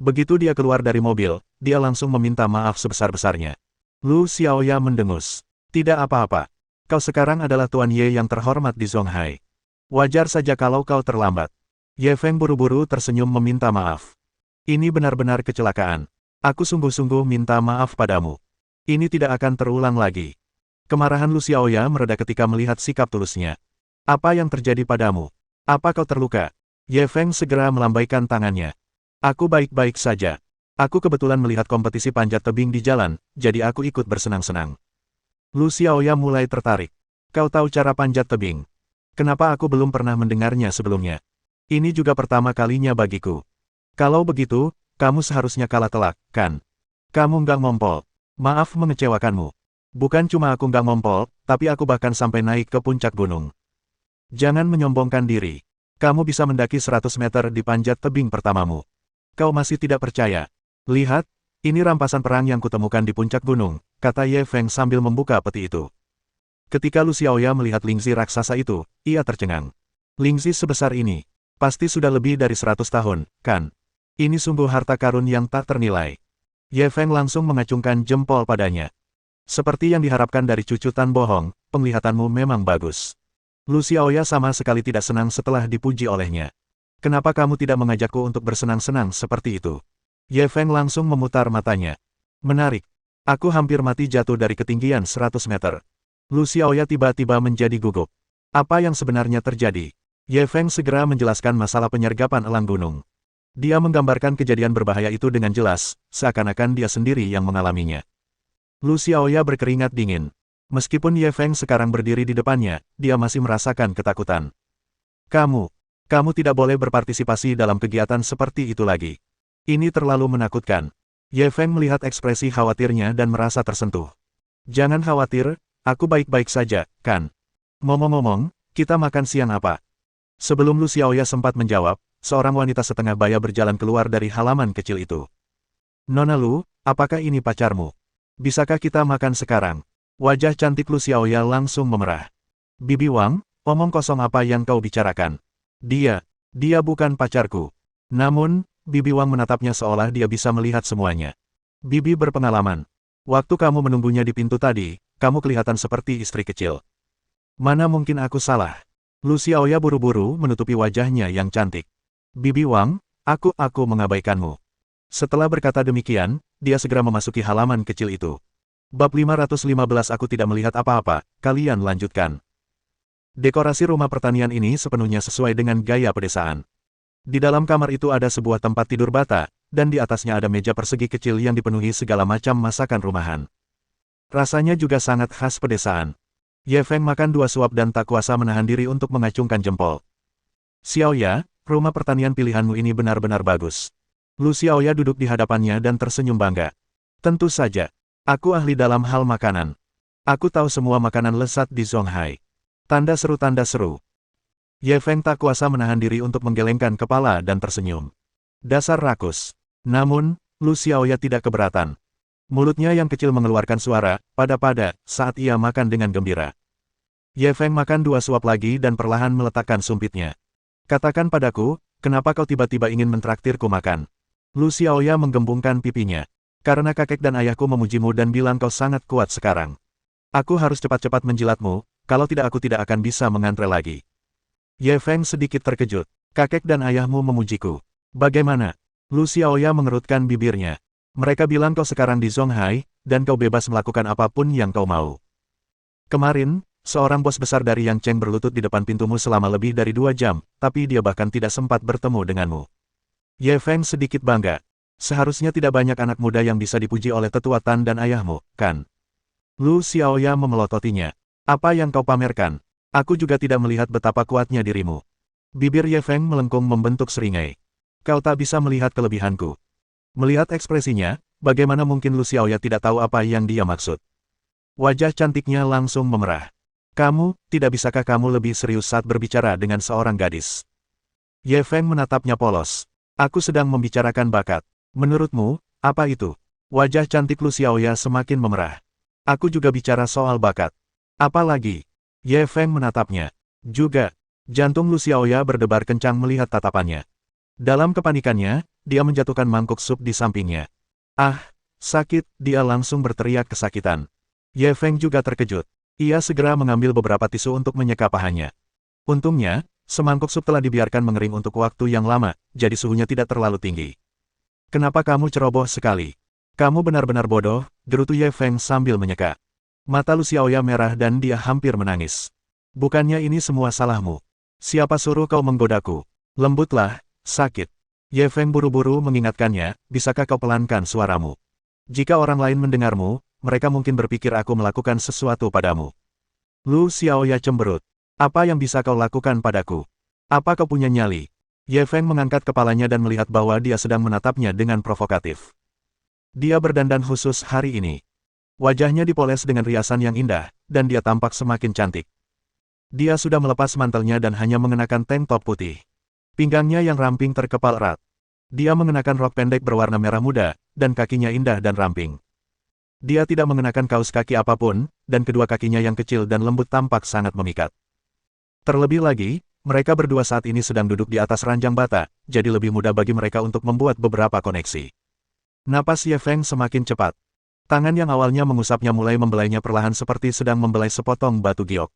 Begitu dia keluar dari mobil, dia langsung meminta maaf sebesar-besarnya. Lu Xiaoya mendengus. Tidak apa-apa. Kau sekarang adalah Tuan Ye yang terhormat di Zonghai. Wajar saja kalau kau terlambat. Ye Feng buru-buru tersenyum meminta maaf. Ini benar-benar kecelakaan. Aku sungguh-sungguh minta maaf padamu. Ini tidak akan terulang lagi. Kemarahan Lu Xiaoya mereda ketika melihat sikap tulusnya. Apa yang terjadi padamu? Apa kau terluka? Ye Feng segera melambaikan tangannya. Aku baik-baik saja. Aku kebetulan melihat kompetisi panjat tebing di jalan, jadi aku ikut bersenang-senang. Lu Xiaoya mulai tertarik. Kau tahu cara panjat tebing? Kenapa aku belum pernah mendengarnya sebelumnya? Ini juga pertama kalinya bagiku. Kalau begitu, kamu seharusnya kalah telak, kan? Kamu nggak ngompol. Maaf mengecewakanmu. Bukan cuma aku nggak ngompol, tapi aku bahkan sampai naik ke puncak gunung. Jangan menyombongkan diri. Kamu bisa mendaki 100 meter di panjat tebing pertamamu. Kau masih tidak percaya? Lihat, ini rampasan perang yang kutemukan di puncak gunung, kata Ye Feng sambil membuka peti itu. Ketika Lu Xiaoya melihat Lingzi raksasa itu, ia tercengang. Lingzi sebesar ini, pasti sudah lebih dari 100 tahun, kan? Ini sungguh harta karun yang tak ternilai. Ye Feng langsung mengacungkan jempol padanya. Seperti yang diharapkan dari cucu Tan Bohong, penglihatanmu memang bagus. Lu Xiaoya sama sekali tidak senang setelah dipuji olehnya. Kenapa kamu tidak mengajakku untuk bersenang-senang seperti itu? Ye Feng langsung memutar matanya. Menarik. Aku hampir mati jatuh dari ketinggian 100 meter. Lu Xiaoya tiba-tiba menjadi gugup. Apa yang sebenarnya terjadi? Ye Feng segera menjelaskan masalah penyergapan elang gunung. Dia menggambarkan kejadian berbahaya itu dengan jelas, seakan-akan dia sendiri yang mengalaminya. Lu Xiaoya berkeringat dingin. Meskipun Ye Feng sekarang berdiri di depannya, dia masih merasakan ketakutan. Kamu tidak boleh berpartisipasi dalam kegiatan seperti itu lagi. Ini terlalu menakutkan. Ye Feng melihat ekspresi khawatirnya dan merasa tersentuh. Jangan khawatir, aku baik-baik saja, kan? Ngomong-ngomong, kita makan siang apa? Sebelum Lu Xiaoya sempat menjawab, seorang wanita setengah baya berjalan keluar dari halaman kecil itu. Nona Lu, apakah ini pacarmu? Bisakah kita makan sekarang? Wajah cantik Lu Xiaoya langsung memerah. Bibi Wang, omong kosong apa yang kau bicarakan? Dia bukan pacarku. Namun, Bibi Wang menatapnya seolah dia bisa melihat semuanya. Bibi berpengalaman. Waktu kamu menunggunya di pintu tadi, kamu kelihatan seperti istri kecil. Mana mungkin aku salah? Lu Xiaoya buru-buru menutupi wajahnya yang cantik. Bibi Wang, aku mengabaikanmu. Setelah berkata demikian, dia segera memasuki halaman kecil itu. Bab 515 aku tidak melihat apa-apa, kalian lanjutkan. Dekorasi rumah pertanian ini sepenuhnya sesuai dengan gaya pedesaan. Di dalam kamar itu ada sebuah tempat tidur bata, dan di atasnya ada meja persegi kecil yang dipenuhi segala macam masakan rumahan. Rasanya juga sangat khas pedesaan. Ye Feng makan 2 suap dan tak kuasa menahan diri untuk mengacungkan jempol. Xiaoya, rumah pertanian pilihanmu ini benar-benar bagus. Lu Xiaoya duduk di hadapannya dan tersenyum bangga. Tentu saja, aku ahli dalam hal makanan. Aku tahu semua makanan lezat di Zonghai. Tanda seru. Ye Feng tak kuasa menahan diri untuk menggelengkan kepala dan tersenyum. Dasar rakus. Namun, Lu Xiaoya tidak keberatan. Mulutnya yang kecil mengeluarkan suara, pada-pada, saat ia makan dengan gembira. Ye Feng makan 2 suap lagi dan perlahan meletakkan sumpitnya. Katakan padaku, kenapa kau tiba-tiba ingin mentraktirku makan? Lu Xiaoya menggembungkan pipinya. Karena kakek dan ayahku memujimu dan bilang kau sangat kuat sekarang. Aku harus cepat-cepat menjilatmu, kalau tidak aku tidak akan bisa mengantre lagi. Ye Feng sedikit terkejut. Kakek dan ayahmu memujiku. Bagaimana? Lu Xiaoya mengerutkan bibirnya. Mereka bilang kau sekarang di Zonghai, dan kau bebas melakukan apapun yang kau mau. Kemarin, seorang bos besar dari Yang Cheng berlutut di depan pintumu selama lebih dari 2 jam, tapi dia bahkan tidak sempat bertemu denganmu. Ye Feng sedikit bangga. Seharusnya tidak banyak anak muda yang bisa dipuji oleh tetua Tan dan ayahmu, kan? Lu Xiaoya memelototinya. Apa yang kau pamerkan? Aku juga tidak melihat betapa kuatnya dirimu. Bibir Ye Feng melengkung membentuk seringai. Kau tak bisa melihat kelebihanku. Melihat ekspresinya, bagaimana mungkin Lu Xiaoya tidak tahu apa yang dia maksud? Wajah cantiknya langsung memerah. Kamu, tidak bisakah kamu lebih serius saat berbicara dengan seorang gadis? Ye Feng menatapnya polos. Aku sedang membicarakan bakat. Menurutmu, apa itu? Wajah cantik Lu Xiaoya semakin memerah. Aku juga bicara soal bakat. Apa lagi? Ye Feng menatapnya. Juga, jantung Lu Xiaoya berdebar kencang melihat tatapannya. Dalam kepanikannya, dia menjatuhkan mangkuk sup di sampingnya. Ah, sakit, dia langsung berteriak kesakitan. Ye Feng juga terkejut. Ia segera mengambil beberapa tisu untuk menyeka pahanya. Untungnya, semangkuk sup telah dibiarkan mengering untuk waktu yang lama, jadi suhunya tidak terlalu tinggi. Kenapa kamu ceroboh sekali? Kamu benar-benar bodoh, gerutu Ye Feng sambil menyeka. Mata Lu Xiaoya merah dan dia hampir menangis. Bukannya ini semua salahmu. Siapa suruh kau menggodaku? Lembutlah, sakit. Ye Feng buru-buru mengingatkannya, bisakah kau pelankan suaramu? Jika orang lain mendengarmu, mereka mungkin berpikir aku melakukan sesuatu padamu. Lu Xiaoya cemberut. Apa yang bisa kau lakukan padaku? Apa kau punya nyali? Ye Feng mengangkat kepalanya dan melihat bahwa dia sedang menatapnya dengan provokatif. Dia berdandan khusus hari ini. Wajahnya dipoles dengan riasan yang indah, dan dia tampak semakin cantik. Dia sudah melepas mantelnya dan hanya mengenakan tank top putih. Pinggangnya yang ramping terkepal erat. Dia mengenakan rok pendek berwarna merah muda, dan kakinya indah dan ramping. Dia tidak mengenakan kaos kaki apapun, dan kedua kakinya yang kecil dan lembut tampak sangat memikat. Terlebih lagi, mereka berdua saat ini sedang duduk di atas ranjang bata, jadi lebih mudah bagi mereka untuk membuat beberapa koneksi. Napas Ye Feng semakin cepat. Tangan yang awalnya mengusapnya mulai membelainya perlahan seperti sedang membelai sepotong batu giok.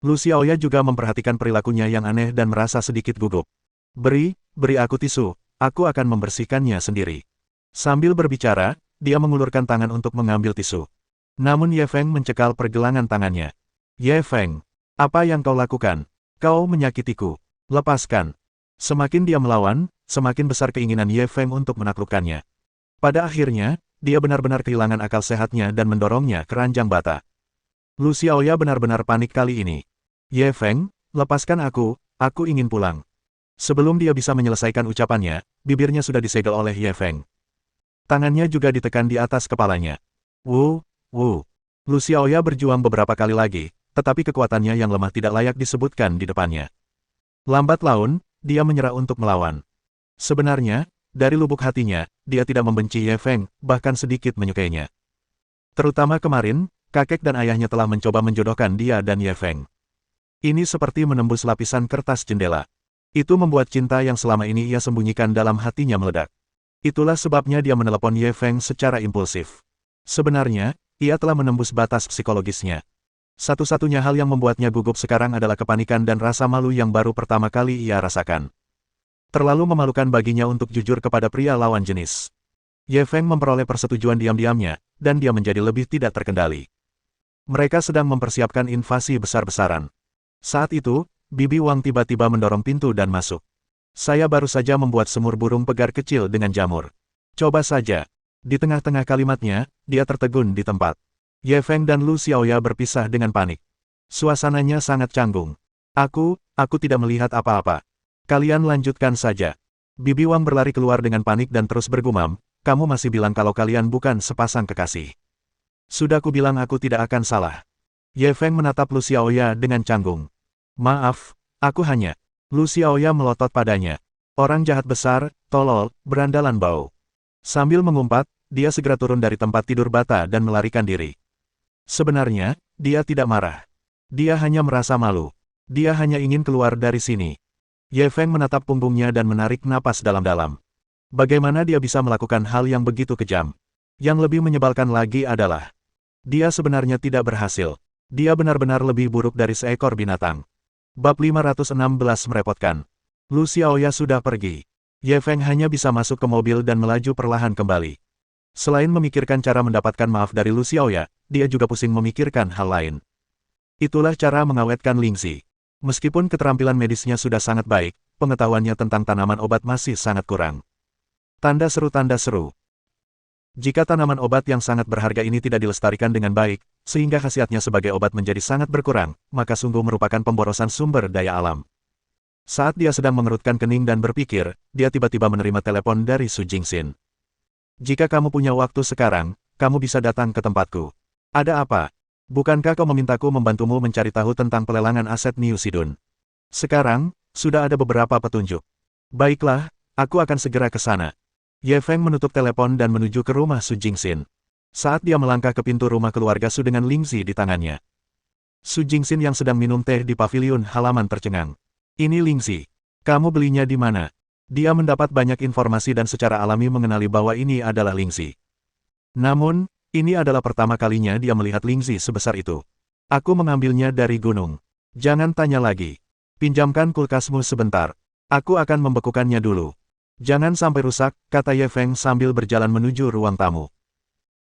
Lu Xiaoya juga memperhatikan perilakunya yang aneh dan merasa sedikit gugup. Beri aku tisu, aku akan membersihkannya sendiri. Sambil berbicara, dia mengulurkan tangan untuk mengambil tisu. Namun Ye Feng mencekal pergelangan tangannya. Ye Feng, apa yang kau lakukan? Kau menyakitiku. Lepaskan. Semakin dia melawan, semakin besar keinginan Ye Feng untuk menaklukkannya. Pada akhirnya, dia benar-benar kehilangan akal sehatnya dan mendorongnya ke ranjang bata. Lu Xiaoya benar-benar panik kali ini. Ye Feng, lepaskan aku ingin pulang. Sebelum dia bisa menyelesaikan ucapannya, bibirnya sudah disegel oleh Ye Feng. Tangannya juga ditekan di atas kepalanya. Wu. Lu Xiaoya berjuang beberapa kali lagi, tetapi kekuatannya yang lemah tidak layak disebutkan di depannya. Lambat laun, dia menyerah untuk melawan. Sebenarnya, dari lubuk hatinya, dia tidak membenci Ye Feng, bahkan sedikit menyukainya. Terutama kemarin, kakek dan ayahnya telah mencoba menjodohkan dia dan Ye Feng. Ini seperti menembus lapisan kertas jendela. Itu membuat cinta yang selama ini ia sembunyikan dalam hatinya meledak. Itulah sebabnya dia menelepon Ye Feng secara impulsif. Sebenarnya, ia telah menembus batas psikologisnya. Satu-satunya hal yang membuatnya gugup sekarang adalah kepanikan dan rasa malu yang baru pertama kali ia rasakan. Terlalu memalukan baginya untuk jujur kepada pria lawan jenis. Ye Feng memperoleh persetujuan diam-diamnya, dan dia menjadi lebih tidak terkendali. Mereka sedang mempersiapkan invasi besar-besaran. Saat itu, Bibi Wang tiba-tiba mendorong pintu dan masuk. Saya baru saja membuat semur burung pegar kecil dengan jamur. Coba saja. Di tengah-tengah kalimatnya, dia tertegun di tempat. Ye Feng dan Lu Xiaoya berpisah dengan panik. Suasananya sangat canggung. Aku tidak melihat apa-apa. Kalian lanjutkan saja. Bibi Wang berlari keluar dengan panik dan terus bergumam, kamu masih bilang kalau kalian bukan sepasang kekasih. Sudah kubilang aku tidak akan salah. Ye Feng menatap Lu Xiaoya dengan canggung. Maaf, aku hanya. Lu Xiaoya melotot padanya. Orang jahat besar, tolol, berandalan bau. Sambil mengumpat, dia segera turun dari tempat tidur bata dan melarikan diri. Sebenarnya, dia tidak marah. Dia hanya merasa malu. Dia hanya ingin keluar dari sini. Ye Feng menatap punggungnya dan menarik napas dalam-dalam. Bagaimana dia bisa melakukan hal yang begitu kejam? Yang lebih menyebalkan lagi adalah, dia sebenarnya tidak berhasil. Dia benar-benar lebih buruk dari seekor binatang. Bab 516 merepotkan. Lu Xiaoya sudah pergi. Ye Feng hanya bisa masuk ke mobil dan melaju perlahan kembali. Selain memikirkan cara mendapatkan maaf dari Lu Xiaoya, dia juga pusing memikirkan hal lain. Itulah cara mengawetkan Lingxi. Meskipun keterampilan medisnya sudah sangat baik, pengetahuannya tentang tanaman obat masih sangat kurang. Tanda seru. Jika tanaman obat yang sangat berharga ini tidak dilestarikan dengan baik, sehingga khasiatnya sebagai obat menjadi sangat berkurang, maka sungguh merupakan pemborosan sumber daya alam. Saat dia sedang mengerutkan kening dan berpikir, dia tiba-tiba menerima telepon dari Su Jingxin. Jika kamu punya waktu sekarang, kamu bisa datang ke tempatku. Ada apa? Bukankah kau memintaku membantumu mencari tahu tentang pelelangan aset Niu Sidun? Sekarang, sudah ada beberapa petunjuk. Baiklah, aku akan segera ke sana. Ye Feng menutup telepon dan menuju ke rumah Su Jingxin. Saat dia melangkah ke pintu rumah keluarga Su dengan Lingxi di tangannya. Su Jingxin yang sedang minum teh di paviliun halaman tercengang. Ini Lingxi. Kamu belinya di mana? Dia mendapat banyak informasi dan secara alami mengenali bahwa ini adalah Lingxi. Namun, ini adalah pertama kalinya dia melihat Lingxi sebesar itu. Aku mengambilnya dari gunung. Jangan tanya lagi. Pinjamkan kulkasmu sebentar. Aku akan membekukannya dulu. Jangan sampai rusak, kata Ye Feng sambil berjalan menuju ruang tamu.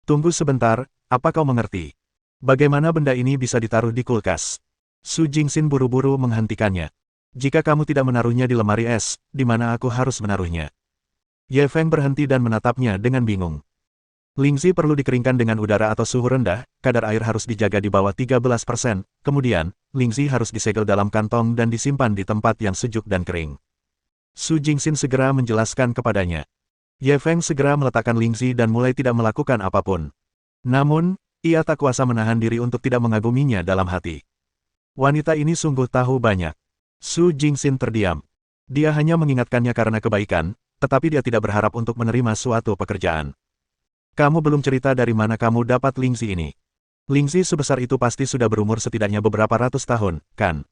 Tunggu sebentar, apa kau mengerti? Bagaimana benda ini bisa ditaruh di kulkas? Su Jingxin buru-buru menghentikannya. Jika kamu tidak menaruhnya di lemari es, di mana aku harus menaruhnya? Ye Feng berhenti dan menatapnya dengan bingung. Lingxi perlu dikeringkan dengan udara atau suhu rendah, kadar air harus dijaga di bawah 13%, kemudian, Lingxi harus disegel dalam kantong dan disimpan di tempat yang sejuk dan kering. Su Jingxin segera menjelaskan kepadanya. Ye Feng segera meletakkan Lingxi dan mulai tidak melakukan apapun. Namun, ia tak kuasa menahan diri untuk tidak mengaguminya dalam hati. Wanita ini sungguh tahu banyak. Su Jingxin terdiam. Dia hanya mengingatkannya karena kebaikan, tetapi dia tidak berharap untuk menerima suatu pekerjaan. Kamu belum cerita dari mana kamu dapat Lingxi ini. Lingxi sebesar itu pasti sudah berumur setidaknya beberapa ratus tahun, kan?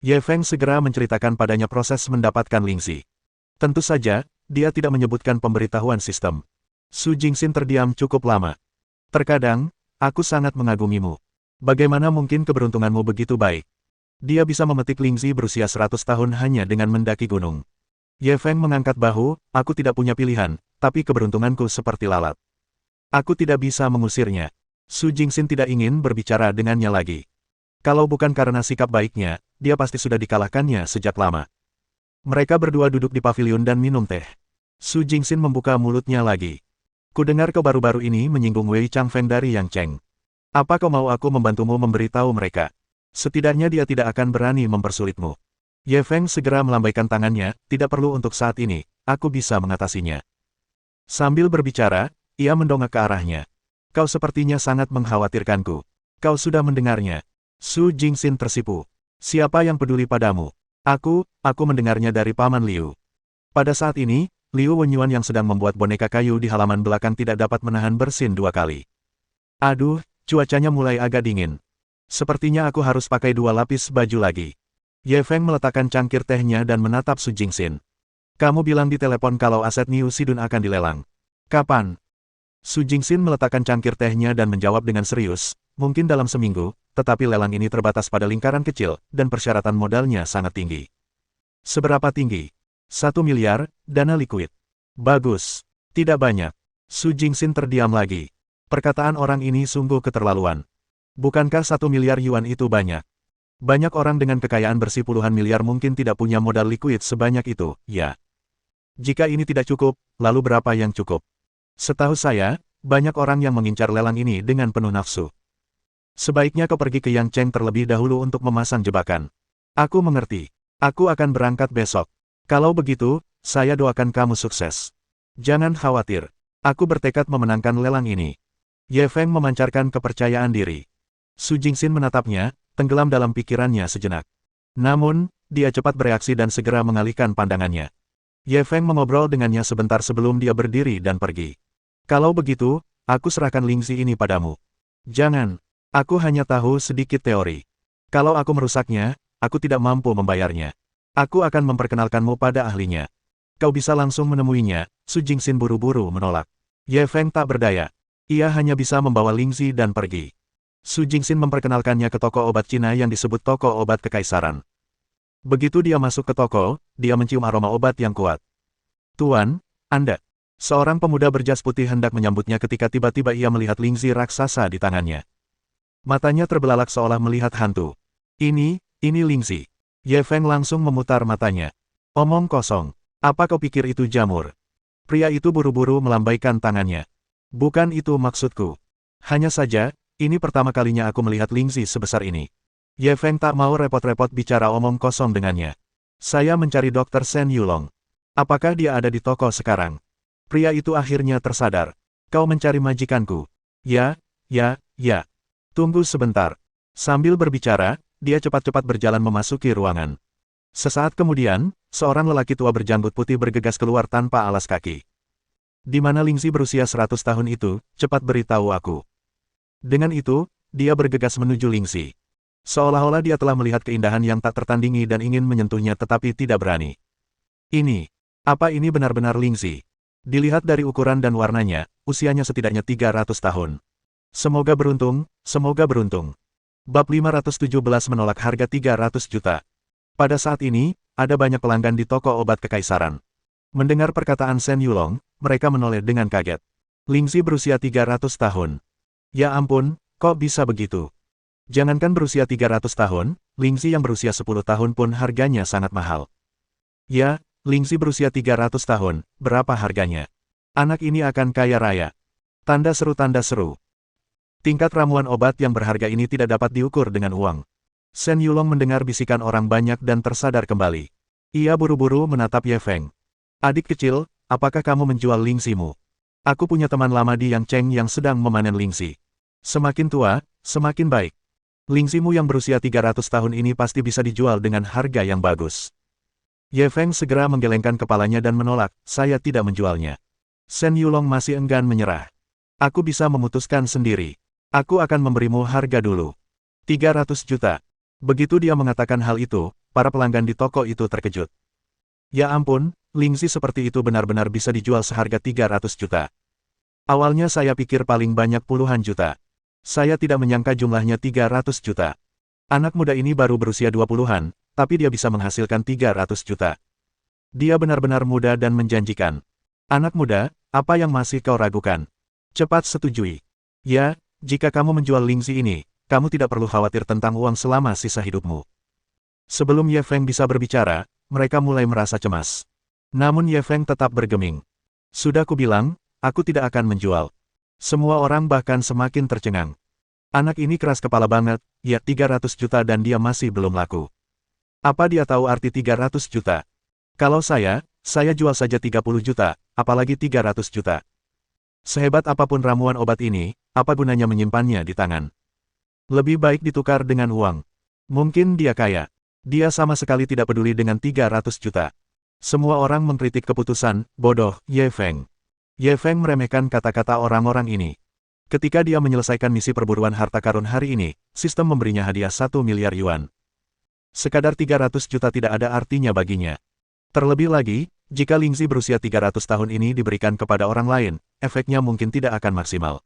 Ye Feng segera menceritakan padanya proses mendapatkan Lingxi. Tentu saja, dia tidak menyebutkan pemberitahuan sistem. Su Jingxin terdiam cukup lama. Terkadang, aku sangat mengagumimu. Bagaimana mungkin keberuntunganmu begitu baik? Dia bisa memetik Lingxi berusia 100 tahun hanya dengan mendaki gunung. Ye Feng mengangkat bahu, aku tidak punya pilihan, tapi keberuntunganku seperti lalat. Aku tidak bisa mengusirnya. Su Jingxin tidak ingin berbicara dengannya lagi. Kalau bukan karena sikap baiknya, dia pasti sudah dikalahkannya sejak lama. Mereka berdua duduk di paviliun dan minum teh. Su Jingxin membuka mulutnya lagi. Kudengar kau baru-baru ini menyinggung Wei Changfeng dari Yang Cheng. Apa kau mau aku membantumu memberitahu mereka? Setidaknya dia tidak akan berani mempersulitmu. Ye Feng segera melambaikan tangannya, tidak perlu untuk saat ini, aku bisa mengatasinya. Sambil berbicara, ia mendongak ke arahnya. Kau sepertinya sangat mengkhawatirkanku. Kau sudah mendengarnya. Su Jingxin tersipu. Siapa yang peduli padamu? Aku mendengarnya dari Paman Liu. Pada saat ini, Liu Wenyuan yang sedang membuat boneka kayu di halaman belakang tidak dapat menahan bersin 2 kali. Aduh, cuacanya mulai agak dingin. Sepertinya aku harus pakai 2 lapis baju lagi. Ye Feng meletakkan cangkir tehnya dan menatap Su Jingxin. Kamu bilang di telepon kalau aset Niu Sidun akan dilelang. Kapan? Su Jingxin meletakkan cangkir tehnya dan menjawab dengan serius, mungkin dalam seminggu, tetapi lelang ini terbatas pada lingkaran kecil, dan persyaratan modalnya sangat tinggi. Seberapa tinggi? 1 miliar, dana likuid. Bagus. Tidak banyak. Su Jingxin terdiam lagi. Perkataan orang ini sungguh keterlaluan. Bukankah 1 miliar yuan itu banyak? Banyak orang dengan kekayaan bersih puluhan miliar mungkin tidak punya modal likuid sebanyak itu, ya. Jika ini tidak cukup, lalu berapa yang cukup? Setahu saya, banyak orang yang mengincar lelang ini dengan penuh nafsu. Sebaiknya kau pergi ke Yang Cheng terlebih dahulu untuk memasang jebakan. Aku mengerti. Aku akan berangkat besok. Kalau begitu, saya doakan kamu sukses. Jangan khawatir. Aku bertekad memenangkan lelang ini. Ye Feng memancarkan kepercayaan diri. Su Jingxin menatapnya, tenggelam dalam pikirannya sejenak. Namun, dia cepat bereaksi dan segera mengalihkan pandangannya. Ye Feng mengobrol dengannya sebentar sebelum dia berdiri dan pergi. Kalau begitu, aku serahkan Lingzi ini padamu. Jangan. Aku hanya tahu sedikit teori. Kalau aku merusaknya, aku tidak mampu membayarnya. Aku akan memperkenalkanmu pada ahlinya. Kau bisa langsung menemuinya. Su Jingxin buru-buru menolak. Ye Feng tak berdaya. Ia hanya bisa membawa Lingzi dan pergi. Su Jingxin memperkenalkannya ke toko obat Cina yang disebut toko obat kekaisaran. Begitu dia masuk ke toko, dia mencium aroma obat yang kuat. Tuan, Anda. Seorang pemuda berjas putih hendak menyambutnya ketika tiba-tiba ia melihat Lingzi raksasa di tangannya. Matanya terbelalak seolah melihat hantu. Ini Lingzi. Ye Feng langsung memutar matanya. Omong kosong. Apa kau pikir itu jamur? Pria itu buru-buru melambaikan tangannya. Bukan itu maksudku. Hanya saja, ini pertama kalinya aku melihat Lingzi sebesar ini. Ye Feng tak mau repot-repot bicara omong kosong dengannya. Saya mencari Dr. Shen Yulong. Apakah dia ada di toko sekarang? Pria itu akhirnya tersadar. Kau mencari majikanku. Ya. Tunggu sebentar. Sambil berbicara, dia cepat-cepat berjalan memasuki ruangan. Sesaat kemudian, seorang lelaki tua berjanggut putih bergegas keluar tanpa alas kaki. Di mana Lingzi berusia 100 tahun itu, cepat beritahu aku. Dengan itu, dia bergegas menuju Lingzi. Seolah-olah dia telah melihat keindahan yang tak tertandingi dan ingin menyentuhnya tetapi tidak berani. Apa ini benar-benar Lingzi? Dilihat dari ukuran dan warnanya, usianya setidaknya 300 tahun. Semoga beruntung, semoga beruntung. Bab 517 menolak harga 300 juta. Pada saat ini, ada banyak pelanggan di toko obat kekaisaran. Mendengar perkataan Shen Yulong, mereka menoleh dengan kaget. Lingzi berusia 300 tahun. Ya ampun, kok bisa begitu? Jangankan berusia 300 tahun, Lingzi yang berusia 10 tahun pun harganya sangat mahal. Ya, Lingzi berusia 300 tahun, berapa harganya? Anak ini akan kaya raya. Tanda seru. Tingkat ramuan obat yang berharga ini tidak dapat diukur dengan uang. Shen Yulong mendengar bisikan orang banyak dan tersadar kembali. Ia buru-buru menatap Ye Feng. Adik kecil, apakah kamu menjual Lingzimu? Aku punya teman lama di Yang Cheng yang sedang memanen Lingzi. Semakin tua, semakin baik. Lingzimu yang berusia 300 tahun ini pasti bisa dijual dengan harga yang bagus. Ye Feng segera menggelengkan kepalanya dan menolak, saya tidak menjualnya. Shen Yulong masih enggan menyerah. Aku bisa memutuskan sendiri. Aku akan memberimu harga dulu. 300 juta. Begitu dia mengatakan hal itu, para pelanggan di toko itu terkejut. Ya ampun, Lingzi seperti itu benar-benar bisa dijual seharga 300 juta. Awalnya saya pikir paling banyak puluhan juta. Saya tidak menyangka jumlahnya 300 juta. Anak muda ini baru berusia 20-an, tapi dia bisa menghasilkan 300 juta. Dia benar-benar muda dan menjanjikan. Anak muda, apa yang masih kau ragukan? Cepat setujui. Ya, jika kamu menjual Lingzi ini, kamu tidak perlu khawatir tentang uang selama sisa hidupmu. Sebelum Ye Feng bisa berbicara, mereka mulai merasa cemas. Namun Ye Feng tetap bergeming. Sudah kubilang, aku tidak akan menjual. Semua orang bahkan semakin tercengang. Anak ini keras kepala banget, ya 300 juta dan dia masih belum laku. Apa dia tahu arti 300 juta? Kalau saya jual saja 30 juta, apalagi 300 juta. Sehebat apapun ramuan obat ini, apa gunanya menyimpannya di tangan? Lebih baik ditukar dengan uang. Mungkin dia kaya. Dia sama sekali tidak peduli dengan 300 juta. Semua orang mengkritik keputusan, bodoh, Ye Feng. Ye Feng meremehkan kata-kata orang-orang ini. Ketika dia menyelesaikan misi perburuan harta karun hari ini, sistem memberinya hadiah 1 miliar yuan. Sekadar 300 juta tidak ada artinya baginya. Terlebih lagi, Jika Lingzi berusia 300 tahun ini diberikan kepada orang lain, efeknya mungkin tidak akan maksimal.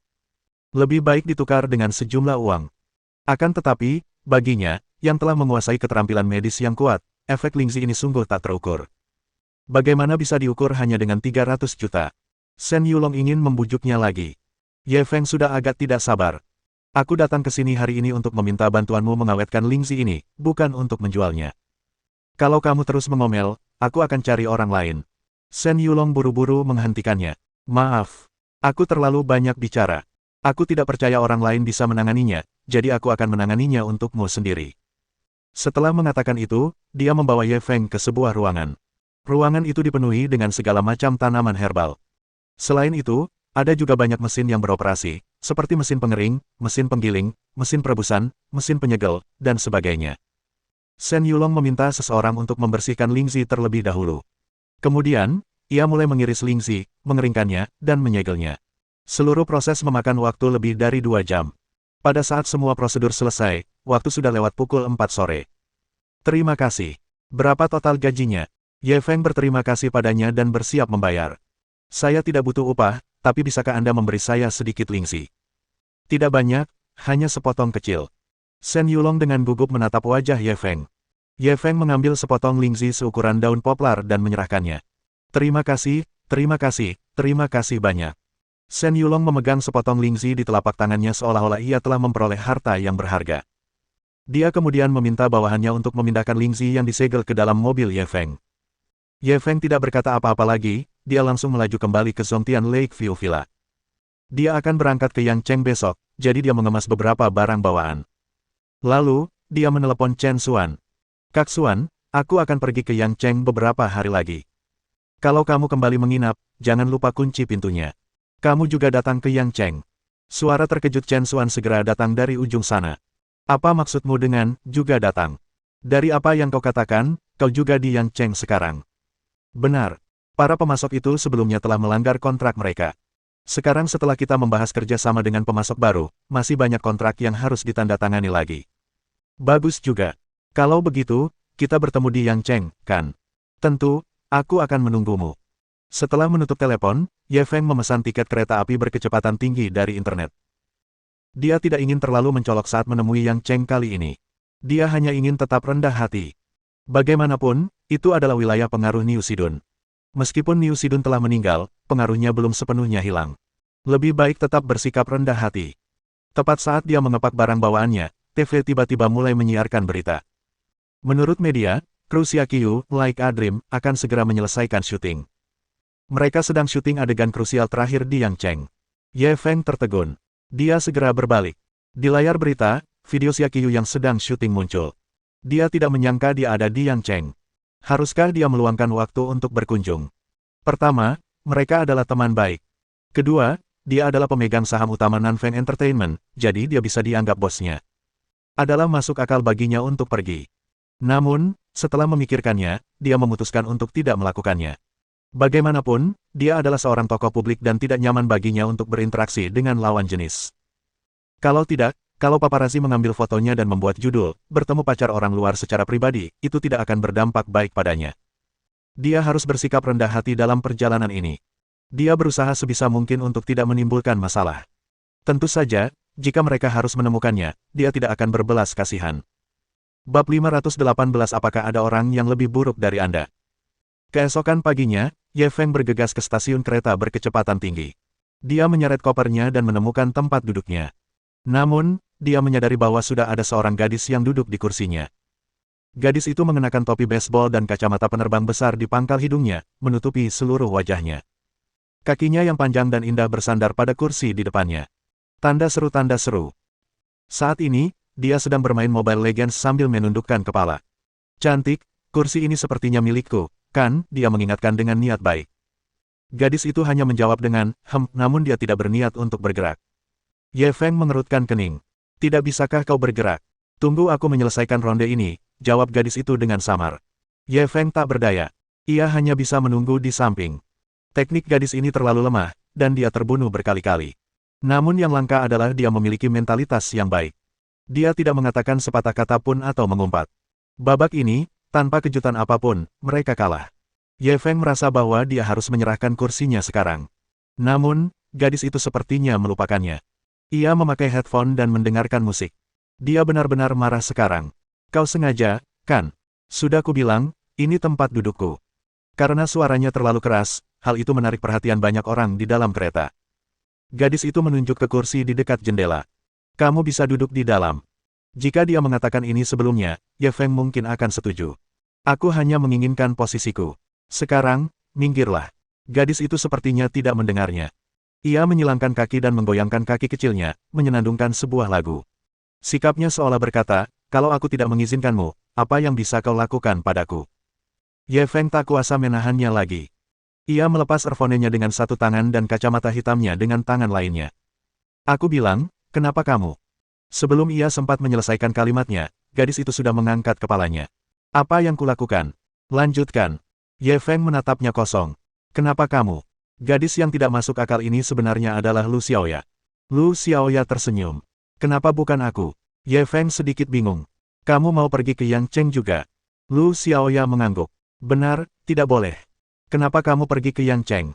Lebih baik ditukar dengan sejumlah uang. Akan tetapi, baginya, yang telah menguasai keterampilan medis yang kuat, efek Lingzi ini sungguh tak terukur. Bagaimana bisa diukur hanya dengan 300 juta? Shen Yulong ingin membujuknya lagi. Ye Feng sudah agak tidak sabar. Aku datang ke sini hari ini untuk meminta bantuanmu mengawetkan Lingzi ini, bukan untuk menjualnya. Kalau kamu terus mengomel, aku akan cari orang lain. Shen Yulong buru-buru menghentikannya. Maaf, aku terlalu banyak bicara. Aku tidak percaya orang lain bisa menanganinya, jadi aku akan menanganinya untukmu sendiri. Setelah mengatakan itu, dia membawa Ye Feng ke sebuah ruangan. Ruangan itu dipenuhi dengan segala macam tanaman herbal. Selain itu, ada juga banyak mesin yang beroperasi, seperti mesin pengering, mesin penggiling, mesin perebusan, mesin penyegel, dan sebagainya. Shen Yulong meminta seseorang untuk membersihkan Lingzi terlebih dahulu. Kemudian, ia mulai mengiris Lingzi, mengeringkannya, dan menyegelnya. Seluruh proses memakan waktu lebih dari 2 jam. Pada saat semua prosedur selesai, waktu sudah lewat pukul 4 sore. Terima kasih. Berapa total gajinya? Ye Feng berterima kasih padanya dan bersiap membayar. Saya tidak butuh upah, tapi bisakah Anda memberi saya sedikit Lingzi? Tidak banyak, hanya sepotong kecil. Shen Yulong dengan gugup menatap wajah Ye Feng. Ye Feng mengambil sepotong Lingzi seukuran daun poplar dan menyerahkannya. Terima kasih, terima kasih, terima kasih banyak. Shen Yulong memegang sepotong Lingzi di telapak tangannya seolah-olah ia telah memperoleh harta yang berharga. Dia kemudian meminta bawahannya untuk memindahkan Lingzi yang disegel ke dalam mobil Ye Feng. Ye Feng tidak berkata apa-apa lagi, dia langsung melaju kembali ke Zongtian Lakeview Villa. Dia akan berangkat ke Yangcheng besok, jadi dia mengemas beberapa barang bawaan. Lalu, dia menelepon Chen Xuan. Kak Xuan, aku akan pergi ke Yangcheng beberapa hari lagi. Kalau kamu kembali menginap, jangan lupa kunci pintunya. Kamu juga datang ke Yangcheng. Suara terkejut Chen Xuan segera datang dari ujung sana. Apa maksudmu dengan, juga datang? Dari apa yang kau katakan, kau juga di Yangcheng sekarang? Benar. Para pemasok itu sebelumnya telah melanggar kontrak mereka. Sekarang setelah kita membahas kerja sama dengan pemasok baru, masih banyak kontrak yang harus ditandatangani lagi. Bagus juga. Kalau begitu, kita bertemu di Yangcheng, kan? Tentu, aku akan menunggumu. Setelah menutup telepon, Ye Feng memesan tiket kereta api berkecepatan tinggi dari internet. Dia tidak ingin terlalu mencolok saat menemui Yangcheng kali ini. Dia hanya ingin tetap rendah hati. Bagaimanapun, itu adalah wilayah pengaruh Niu Sidun. Meskipun Niu Sidun telah meninggal, pengaruhnya belum sepenuhnya hilang. Lebih baik tetap bersikap rendah hati. Tepat saat dia mengepak barang bawaannya, TV tiba-tiba mulai menyiarkan berita. Menurut media, kru Xiaqi Like a Dream akan segera menyelesaikan syuting. Mereka sedang syuting adegan krusial terakhir di Yangcheng. Ye Feng tertegun. Dia segera berbalik. Di layar berita, video Xiaqi yang sedang syuting muncul. Dia tidak menyangka dia ada di Yangcheng. Haruskah dia meluangkan waktu untuk berkunjung? Pertama, mereka adalah teman baik. Kedua, dia adalah pemegang saham utama Nanfeng Entertainment, jadi dia bisa dianggap bosnya. Adalah masuk akal baginya untuk pergi. Namun, setelah memikirkannya, dia memutuskan untuk tidak melakukannya. Bagaimanapun, dia adalah seorang tokoh publik dan tidak nyaman baginya untuk berinteraksi dengan lawan jenis. Kalau tidak, kalau paparazi mengambil fotonya dan membuat judul, bertemu pacar orang luar secara pribadi, itu tidak akan berdampak baik padanya. Dia harus bersikap rendah hati dalam perjalanan ini. Dia berusaha sebisa mungkin untuk tidak menimbulkan masalah. Tentu saja, jika mereka harus menemukannya, dia tidak akan berbelas kasihan. Bab 518 Apakah ada orang yang lebih buruk dari Anda? Keesokan paginya, Ye Feng bergegas ke stasiun kereta berkecepatan tinggi. Dia menyeret kopernya dan menemukan tempat duduknya. Namun, dia menyadari bahwa sudah ada seorang gadis yang duduk di kursinya. Gadis itu mengenakan topi baseball dan kacamata penerbang besar di pangkal hidungnya, menutupi seluruh wajahnya. Kakinya yang panjang dan indah bersandar pada kursi di depannya. Tanda seru tanda seru. Saat ini, dia sedang bermain Mobile Legends sambil menundukkan kepala. Cantik, kursi ini sepertinya milikku, kan? Dia mengingatkan dengan niat baik. Gadis itu hanya menjawab dengan, namun dia tidak berniat untuk bergerak. Ye Feng mengerutkan kening. Tidak bisakah kau bergerak? Tunggu aku menyelesaikan ronde ini, jawab gadis itu dengan samar. Ye Feng tak berdaya. Ia hanya bisa menunggu di samping. Teknik gadis ini terlalu lemah, dan dia terbunuh berkali-kali. Namun yang langka adalah dia memiliki mentalitas yang baik. Dia tidak mengatakan sepatah kata pun atau mengumpat. Babak ini, tanpa kejutan apapun, mereka kalah. Ye Feng merasa bahwa dia harus menyerahkan kursinya sekarang. Namun, gadis itu sepertinya melupakannya. Ia memakai headphone dan mendengarkan musik. Dia benar-benar marah sekarang. Kau sengaja, kan? Sudah kubilang, ini tempat dudukku. Karena suaranya terlalu keras, hal itu menarik perhatian banyak orang di dalam kereta. Gadis itu menunjuk ke kursi di dekat jendela. Kamu bisa duduk di dalam. Jika dia mengatakan ini sebelumnya, Ye Feng mungkin akan setuju. Aku hanya menginginkan posisiku. Sekarang, minggirlah. Gadis itu sepertinya tidak mendengarnya. Ia menyilangkan kaki dan menggoyangkan kaki kecilnya, menyenandungkan sebuah lagu. Sikapnya seolah berkata, kalau aku tidak mengizinkanmu, apa yang bisa kau lakukan padaku? Ye Feng tak kuasa menahannya lagi. Ia melepas earphone-nya dengan satu tangan dan kacamata hitamnya dengan tangan lainnya. Aku bilang, kenapa kamu? Sebelum ia sempat menyelesaikan kalimatnya, gadis itu sudah mengangkat kepalanya. Apa yang kulakukan? Lanjutkan. Ye Feng menatapnya kosong. Kenapa kamu? Gadis yang tidak masuk akal ini sebenarnya adalah Lu Xiaoya. Lu Xiaoya tersenyum. Kenapa bukan aku? Ye Feng sedikit bingung. Kamu mau pergi ke Yang Cheng juga? Lu Xiaoya mengangguk. Benar, tidak boleh. Kenapa kamu pergi ke Yang Cheng?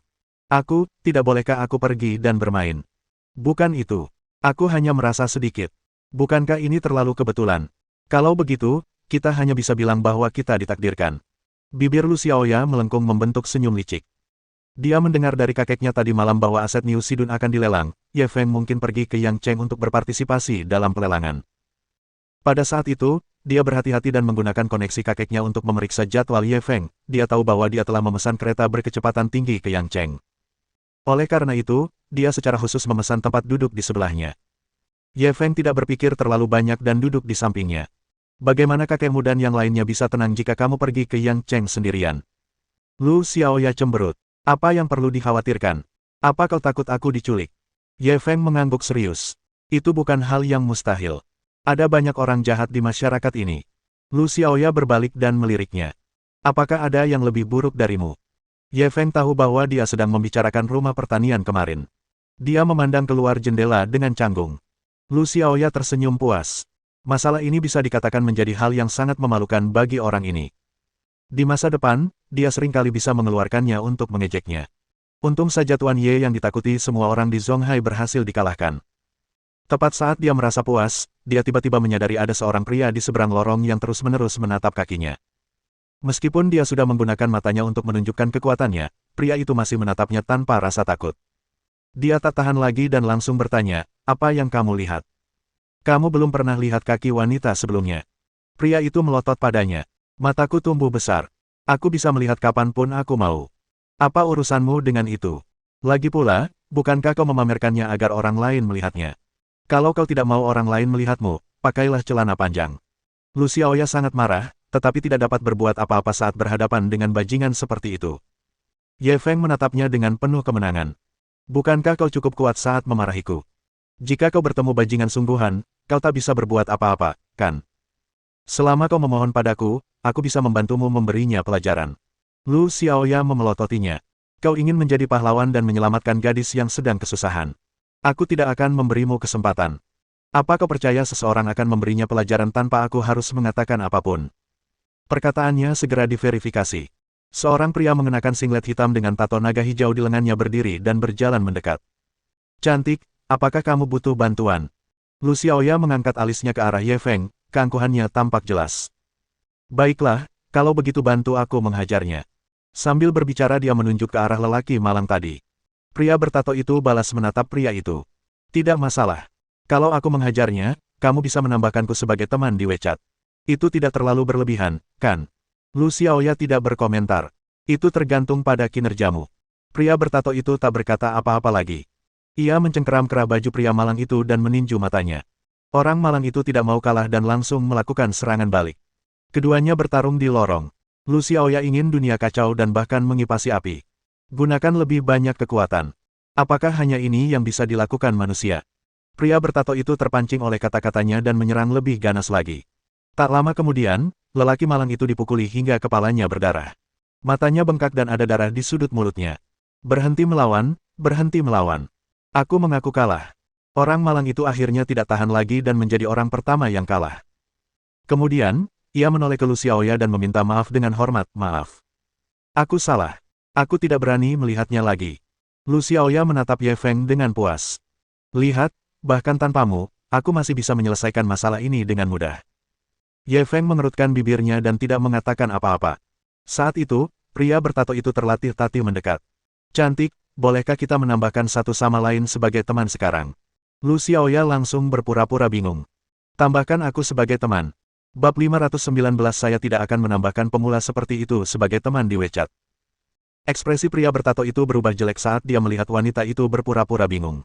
Aku, tidak bolehkah aku pergi dan bermain? Bukan itu. Aku hanya merasa sedikit. Bukankah ini terlalu kebetulan? Kalau begitu, kita hanya bisa bilang bahwa kita ditakdirkan. Bibir Lu Xiaoya melengkung membentuk senyum licik. Dia mendengar dari kakeknya tadi malam bahwa aset Niu Sidun akan dilelang, Ye Feng mungkin pergi ke Yang Cheng untuk berpartisipasi dalam pelelangan. Pada saat itu, dia berhati-hati dan menggunakan koneksi kakeknya untuk memeriksa jadwal Ye Feng. Dia tahu bahwa dia telah memesan kereta berkecepatan tinggi ke Yang Cheng. Oleh karena itu, dia secara khusus memesan tempat duduk di sebelahnya. Ye Feng tidak berpikir terlalu banyak dan duduk di sampingnya. Bagaimana kakekmu dan yang lainnya bisa tenang jika kamu pergi ke Yang Cheng sendirian? Lu Xiaoya cemberut. Apa yang perlu dikhawatirkan? Apa kau takut aku diculik? Ye Feng mengangguk serius. Itu bukan hal yang mustahil. Ada banyak orang jahat di masyarakat ini. Lu Xiaoya berbalik dan meliriknya. Apakah ada yang lebih buruk darimu? Ye Feng tahu bahwa dia sedang membicarakan rumah pertanian kemarin. Dia memandang keluar jendela dengan canggung. Lu Xiaoya tersenyum puas. Masalah ini bisa dikatakan menjadi hal yang sangat memalukan bagi orang ini. Di masa depan, dia seringkali bisa mengeluarkannya untuk mengejeknya. Untung saja Tuan Ye yang ditakuti semua orang di Zonghai berhasil dikalahkan. Tepat saat dia merasa puas, dia tiba-tiba menyadari ada seorang pria di seberang lorong yang terus-menerus menatap kakinya. Meskipun dia sudah menggunakan matanya untuk menunjukkan kekuatannya, pria itu masih menatapnya tanpa rasa takut. Dia tak tahan lagi dan langsung bertanya, apa yang kamu lihat? Kamu belum pernah lihat kaki wanita sebelumnya. Pria itu melotot padanya. Mataku tumbuh besar. Aku bisa melihat kapanpun aku mau. Apa urusanmu dengan itu? Lagi pula, bukankah kau memamerkannya agar orang lain melihatnya? Kalau kau tidak mau orang lain melihatmu, pakailah celana panjang. Lu Xiaoya sangat marah, tetapi tidak dapat berbuat apa-apa saat berhadapan dengan bajingan seperti itu. Ye Feng menatapnya dengan penuh kemenangan. Bukankah kau cukup kuat saat memarahiku? Jika kau bertemu bajingan sungguhan, kau tak bisa berbuat apa-apa, kan? Selama kau memohon padaku, aku bisa membantumu memberinya pelajaran. Lu Xiaoya memelototinya. Kau ingin menjadi pahlawan dan menyelamatkan gadis yang sedang kesusahan. Aku tidak akan memberimu kesempatan. Apa kau percaya seseorang akan memberinya pelajaran tanpa aku harus mengatakan apapun? Perkataannya segera diverifikasi. Seorang pria mengenakan singlet hitam dengan tato naga hijau di lengannya berdiri dan berjalan mendekat. Cantik, apakah kamu butuh bantuan? Lu Xiaoya mengangkat alisnya ke arah Ye Feng, keangkuhannya tampak jelas. Baiklah, kalau begitu bantu aku menghajarnya. Sambil berbicara dia menunjuk ke arah lelaki malang tadi. Pria bertato itu balas menatap pria itu. Tidak masalah. Kalau aku menghajarnya, kamu bisa menambahkanku sebagai teman di WeChat. Itu tidak terlalu berlebihan, kan? Lu Xiaoya tidak berkomentar. Itu tergantung pada kinerjamu. Pria bertato itu tak berkata apa-apa lagi. Ia mencengkeram kerah baju pria malang itu dan meninju matanya. Orang malang itu tidak mau kalah dan langsung melakukan serangan balik. Keduanya bertarung di lorong. Lu Xiaoya ingin dunia kacau dan bahkan mengipasi api. Gunakan lebih banyak kekuatan. Apakah hanya ini yang bisa dilakukan manusia? Pria bertato itu terpancing oleh kata-katanya dan menyerang lebih ganas lagi. Tak lama kemudian, lelaki malang itu dipukuli hingga kepalanya berdarah. Matanya bengkak dan ada darah di sudut mulutnya. Berhenti melawan, berhenti melawan. Aku mengaku kalah. Orang malang itu akhirnya tidak tahan lagi dan menjadi orang pertama yang kalah. Kemudian, ia menoleh ke Lu Xiaoya dan meminta maaf dengan hormat, maaf. Aku salah. Aku tidak berani melihatnya lagi. Lu Xiaoya menatap Ye Feng dengan puas. Lihat, bahkan tanpamu, aku masih bisa menyelesaikan masalah ini dengan mudah. Ye Feng mengerutkan bibirnya dan tidak mengatakan apa-apa. Saat itu, pria bertato itu terlatih-tatih mendekat. Cantik, bolehkah kita menambahkan satu sama lain sebagai teman sekarang? Lu Xiaoya langsung berpura-pura bingung. Tambahkan aku sebagai teman. Bab 519 saya tidak akan menambahkan pemula seperti itu sebagai teman di WeChat. Ekspresi pria bertato itu berubah jelek saat dia melihat wanita itu berpura-pura bingung.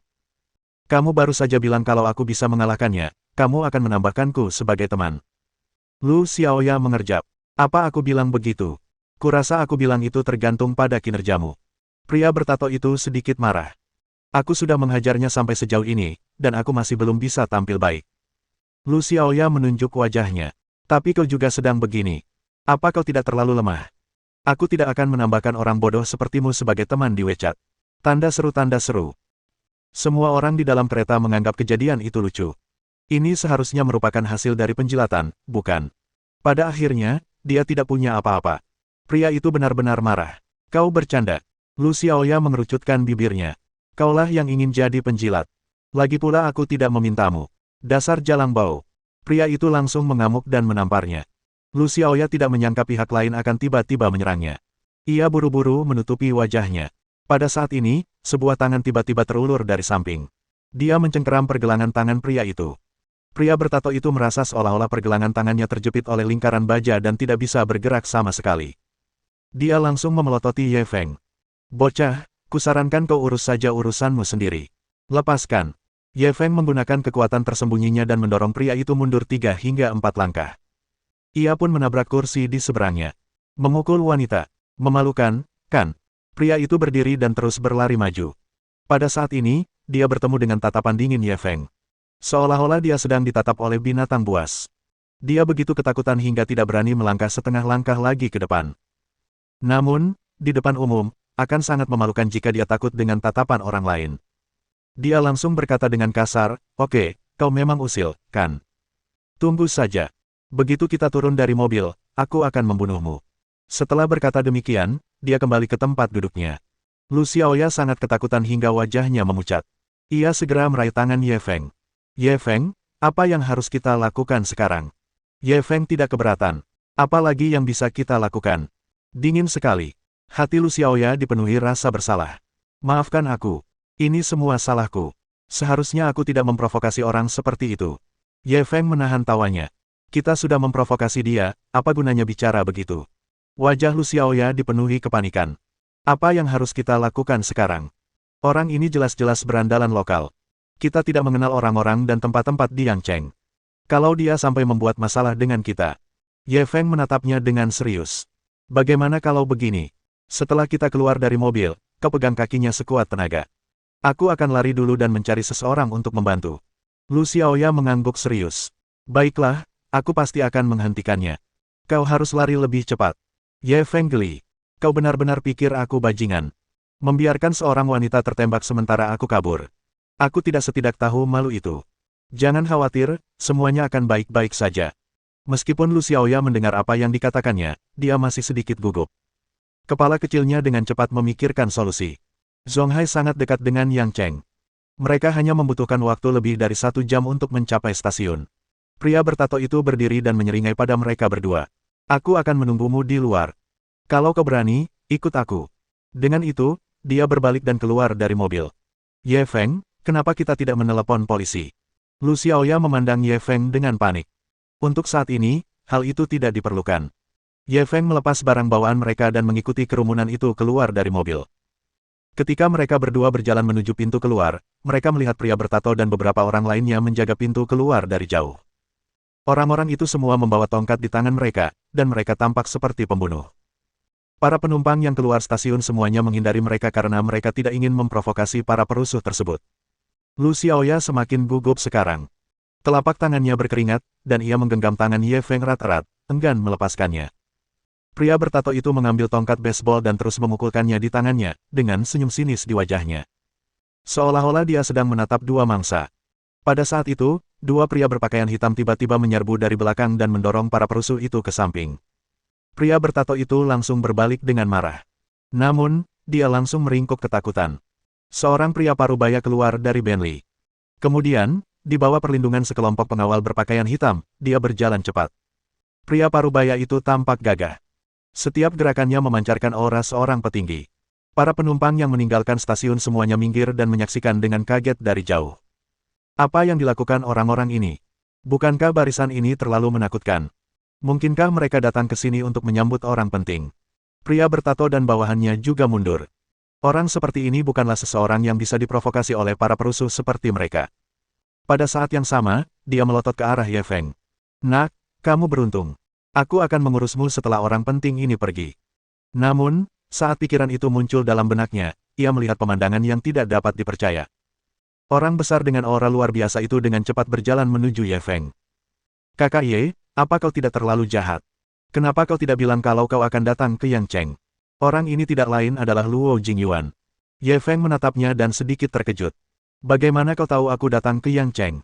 Kamu baru saja bilang kalau aku bisa mengalahkannya, kamu akan menambahkanku sebagai teman. Lu Xiaoya mengerjap. Apa aku bilang begitu? Kurasa aku bilang itu tergantung pada kinerjamu. Pria bertato itu sedikit marah. Aku sudah menghajarnya sampai sejauh ini, dan aku masih belum bisa tampil baik. Lu Xiaoya menunjuk wajahnya. Tapi kau juga sedang begini. Apa kau tidak terlalu lemah? Aku tidak akan menambahkan orang bodoh sepertimu sebagai teman di WeChat. Tanda seru tanda seru. Semua orang di dalam kereta menganggap kejadian itu lucu. Ini seharusnya merupakan hasil dari penjilatan, bukan? Pada akhirnya, dia tidak punya apa-apa. Pria itu benar-benar marah. Kau bercanda. Lu Xiaoya mengerucutkan bibirnya. Kaulah yang ingin jadi penjilat. Lagi pula aku tidak memintamu. Dasar jalang bau. Pria itu langsung mengamuk dan menamparnya. Lu Xiaoya tidak menyangka pihak lain akan tiba-tiba menyerangnya. Ia buru-buru menutupi wajahnya. Pada saat ini, sebuah tangan tiba-tiba terulur dari samping. Dia mencengkeram pergelangan tangan pria itu. Pria bertato itu merasa seolah-olah pergelangan tangannya terjepit oleh lingkaran baja dan tidak bisa bergerak sama sekali. Dia langsung memelototi Ye Feng. Bocah, kusarankan kau urus saja urusanmu sendiri. Lepaskan. Ye Feng menggunakan kekuatan tersembunyinya dan mendorong pria itu mundur 3 hingga 4 langkah. Ia pun menabrak kursi di seberangnya. Memukul wanita. Memalukan, kan? Pria itu berdiri dan terus berlari maju. Pada saat ini, dia bertemu dengan tatapan dingin Ye Feng. Seolah-olah dia sedang ditatap oleh binatang buas. Dia begitu ketakutan hingga tidak berani melangkah setengah langkah lagi ke depan. Namun, di depan umum, akan sangat memalukan jika dia takut dengan tatapan orang lain. Dia langsung berkata dengan kasar, "Oke, kau memang usil, kan? Tunggu saja. Begitu kita turun dari mobil, aku akan membunuhmu." Setelah berkata demikian, dia kembali ke tempat duduknya. Lu Xiaoya sangat ketakutan hingga wajahnya memucat. Ia segera meraih tangan Ye Feng. Ye Feng, apa yang harus kita lakukan sekarang? Ye Feng tidak keberatan. Apalagi yang bisa kita lakukan? Dingin sekali. Hati Lu Xiaoya dipenuhi rasa bersalah. Maafkan aku. Ini semua salahku. Seharusnya aku tidak memprovokasi orang seperti itu. Ye Feng menahan tawanya. Kita sudah memprovokasi dia, apa gunanya bicara begitu? Wajah Lu Xiaoya dipenuhi kepanikan. Apa yang harus kita lakukan sekarang? Orang ini jelas-jelas berandalan lokal. Kita tidak mengenal orang-orang dan tempat-tempat di Yangcheng. Kalau dia sampai membuat masalah dengan kita. Ye Feng menatapnya dengan serius. Bagaimana kalau begini? Setelah kita keluar dari mobil, kau pegang kakinya sekuat tenaga. Aku akan lari dulu dan mencari seseorang untuk membantu. Lu Xiaoya mengangguk serius. Baiklah, aku pasti akan menghentikannya. Kau harus lari lebih cepat. Ye Feng geli. Kau benar-benar pikir aku bajingan. Membiarkan seorang wanita tertembak sementara aku kabur. Aku tidak setidak tahu malu itu. Jangan khawatir, semuanya akan baik-baik saja. Meskipun Lu Xiaoya mendengar apa yang dikatakannya, dia masih sedikit gugup. Kepala kecilnya dengan cepat memikirkan solusi. Zonghai sangat dekat dengan Yangcheng. Mereka hanya membutuhkan waktu lebih dari 1 jam untuk mencapai stasiun. Pria bertato itu berdiri dan menyeringai pada mereka berdua. Aku akan menunggumu di luar. Kalau kau berani, ikut aku. Dengan itu, dia berbalik dan keluar dari mobil. Ye Feng, kenapa kita tidak menelepon polisi? Lu Xiaoya memandang Ye Feng dengan panik. Untuk saat ini, hal itu tidak diperlukan. Ye Feng melepas barang bawaan mereka dan mengikuti kerumunan itu keluar dari mobil. Ketika mereka berdua berjalan menuju pintu keluar, mereka melihat pria bertato dan beberapa orang lainnya menjaga pintu keluar dari jauh. Orang-orang itu semua membawa tongkat di tangan mereka, dan mereka tampak seperti pembunuh. Para penumpang yang keluar stasiun semuanya menghindari mereka karena mereka tidak ingin memprovokasi para perusuh tersebut. Lu Xiaoya semakin gugup sekarang. Telapak tangannya berkeringat, dan ia menggenggam tangan Ye Feng erat-erat, enggan melepaskannya. Pria bertato itu mengambil tongkat baseball dan terus memukulkannya di tangannya, dengan senyum sinis di wajahnya. Seolah-olah dia sedang menatap dua mangsa. Pada saat itu, dua pria berpakaian hitam tiba-tiba menyerbu dari belakang dan mendorong para perusuh itu ke samping. Pria bertato itu langsung berbalik dengan marah. Namun, dia langsung meringkuk ketakutan. Seorang pria parubaya keluar dari Bentley. Kemudian, di bawah perlindungan sekelompok pengawal berpakaian hitam, dia berjalan cepat. Pria parubaya itu tampak gagah. Setiap gerakannya memancarkan aura seorang petinggi. Para penumpang yang meninggalkan stasiun semuanya minggir dan menyaksikan dengan kaget dari jauh. Apa yang dilakukan orang-orang ini? Bukankah barisan ini terlalu menakutkan? Mungkinkah mereka datang ke sini untuk menyambut orang penting? Pria bertato dan bawahannya juga mundur. Orang seperti ini bukanlah seseorang yang bisa diprovokasi oleh para perusuh seperti mereka. Pada saat yang sama, dia melotot ke arah Ye Feng. Nak, kamu beruntung. Aku akan mengurusmu setelah orang penting ini pergi. Namun, saat pikiran itu muncul dalam benaknya, ia melihat pemandangan yang tidak dapat dipercaya. Orang besar dengan aura luar biasa itu dengan cepat berjalan menuju Ye Feng. Kakak Ye, apa kau tidak terlalu jahat? Kenapa kau tidak bilang kalau kau akan datang ke Yang Cheng? Orang ini tidak lain adalah Luo Jingyuan. Ye Feng menatapnya dan sedikit terkejut. Bagaimana kau tahu aku datang ke Yang Cheng?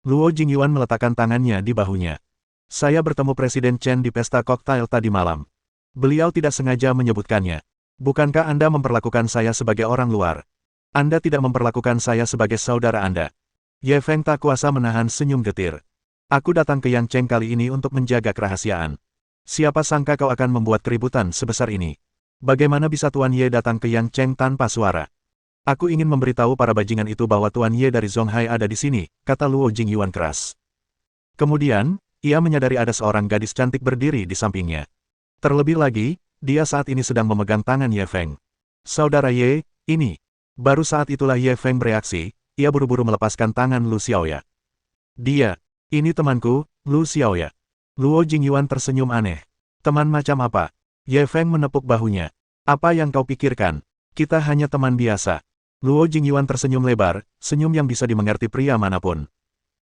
Luo Jingyuan meletakkan tangannya di bahunya. Saya bertemu Presiden Chen di pesta koktail tadi malam. Beliau tidak sengaja menyebutkannya. Bukankah Anda memperlakukan saya sebagai orang luar? Anda tidak memperlakukan saya sebagai saudara Anda. Ye Feng tak kuasa menahan senyum getir. Aku datang ke Yang Cheng kali ini untuk menjaga kerahasiaan. Siapa sangka kau akan membuat keributan sebesar ini? Bagaimana bisa Tuan Ye datang ke Yang Cheng tanpa suara? Aku ingin memberitahu para bajingan itu bahwa Tuan Ye dari Zonghai ada di sini, kata Luo Jingyuan keras. Kemudian, ia menyadari ada seorang gadis cantik berdiri di sampingnya. Terlebih lagi, dia saat ini sedang memegang tangan Ye Feng. Saudara Ye, ini. Baru saat itulah Ye Feng bereaksi, ia buru-buru melepaskan tangan Lu Xiaoya. Dia. Ini temanku, Lu Xiaoya. Luo Jingyuan tersenyum aneh. Teman macam apa? Ye Feng menepuk bahunya. Apa yang kau pikirkan? Kita hanya teman biasa. Luo Jingyuan tersenyum lebar, senyum yang bisa dimengerti pria manapun.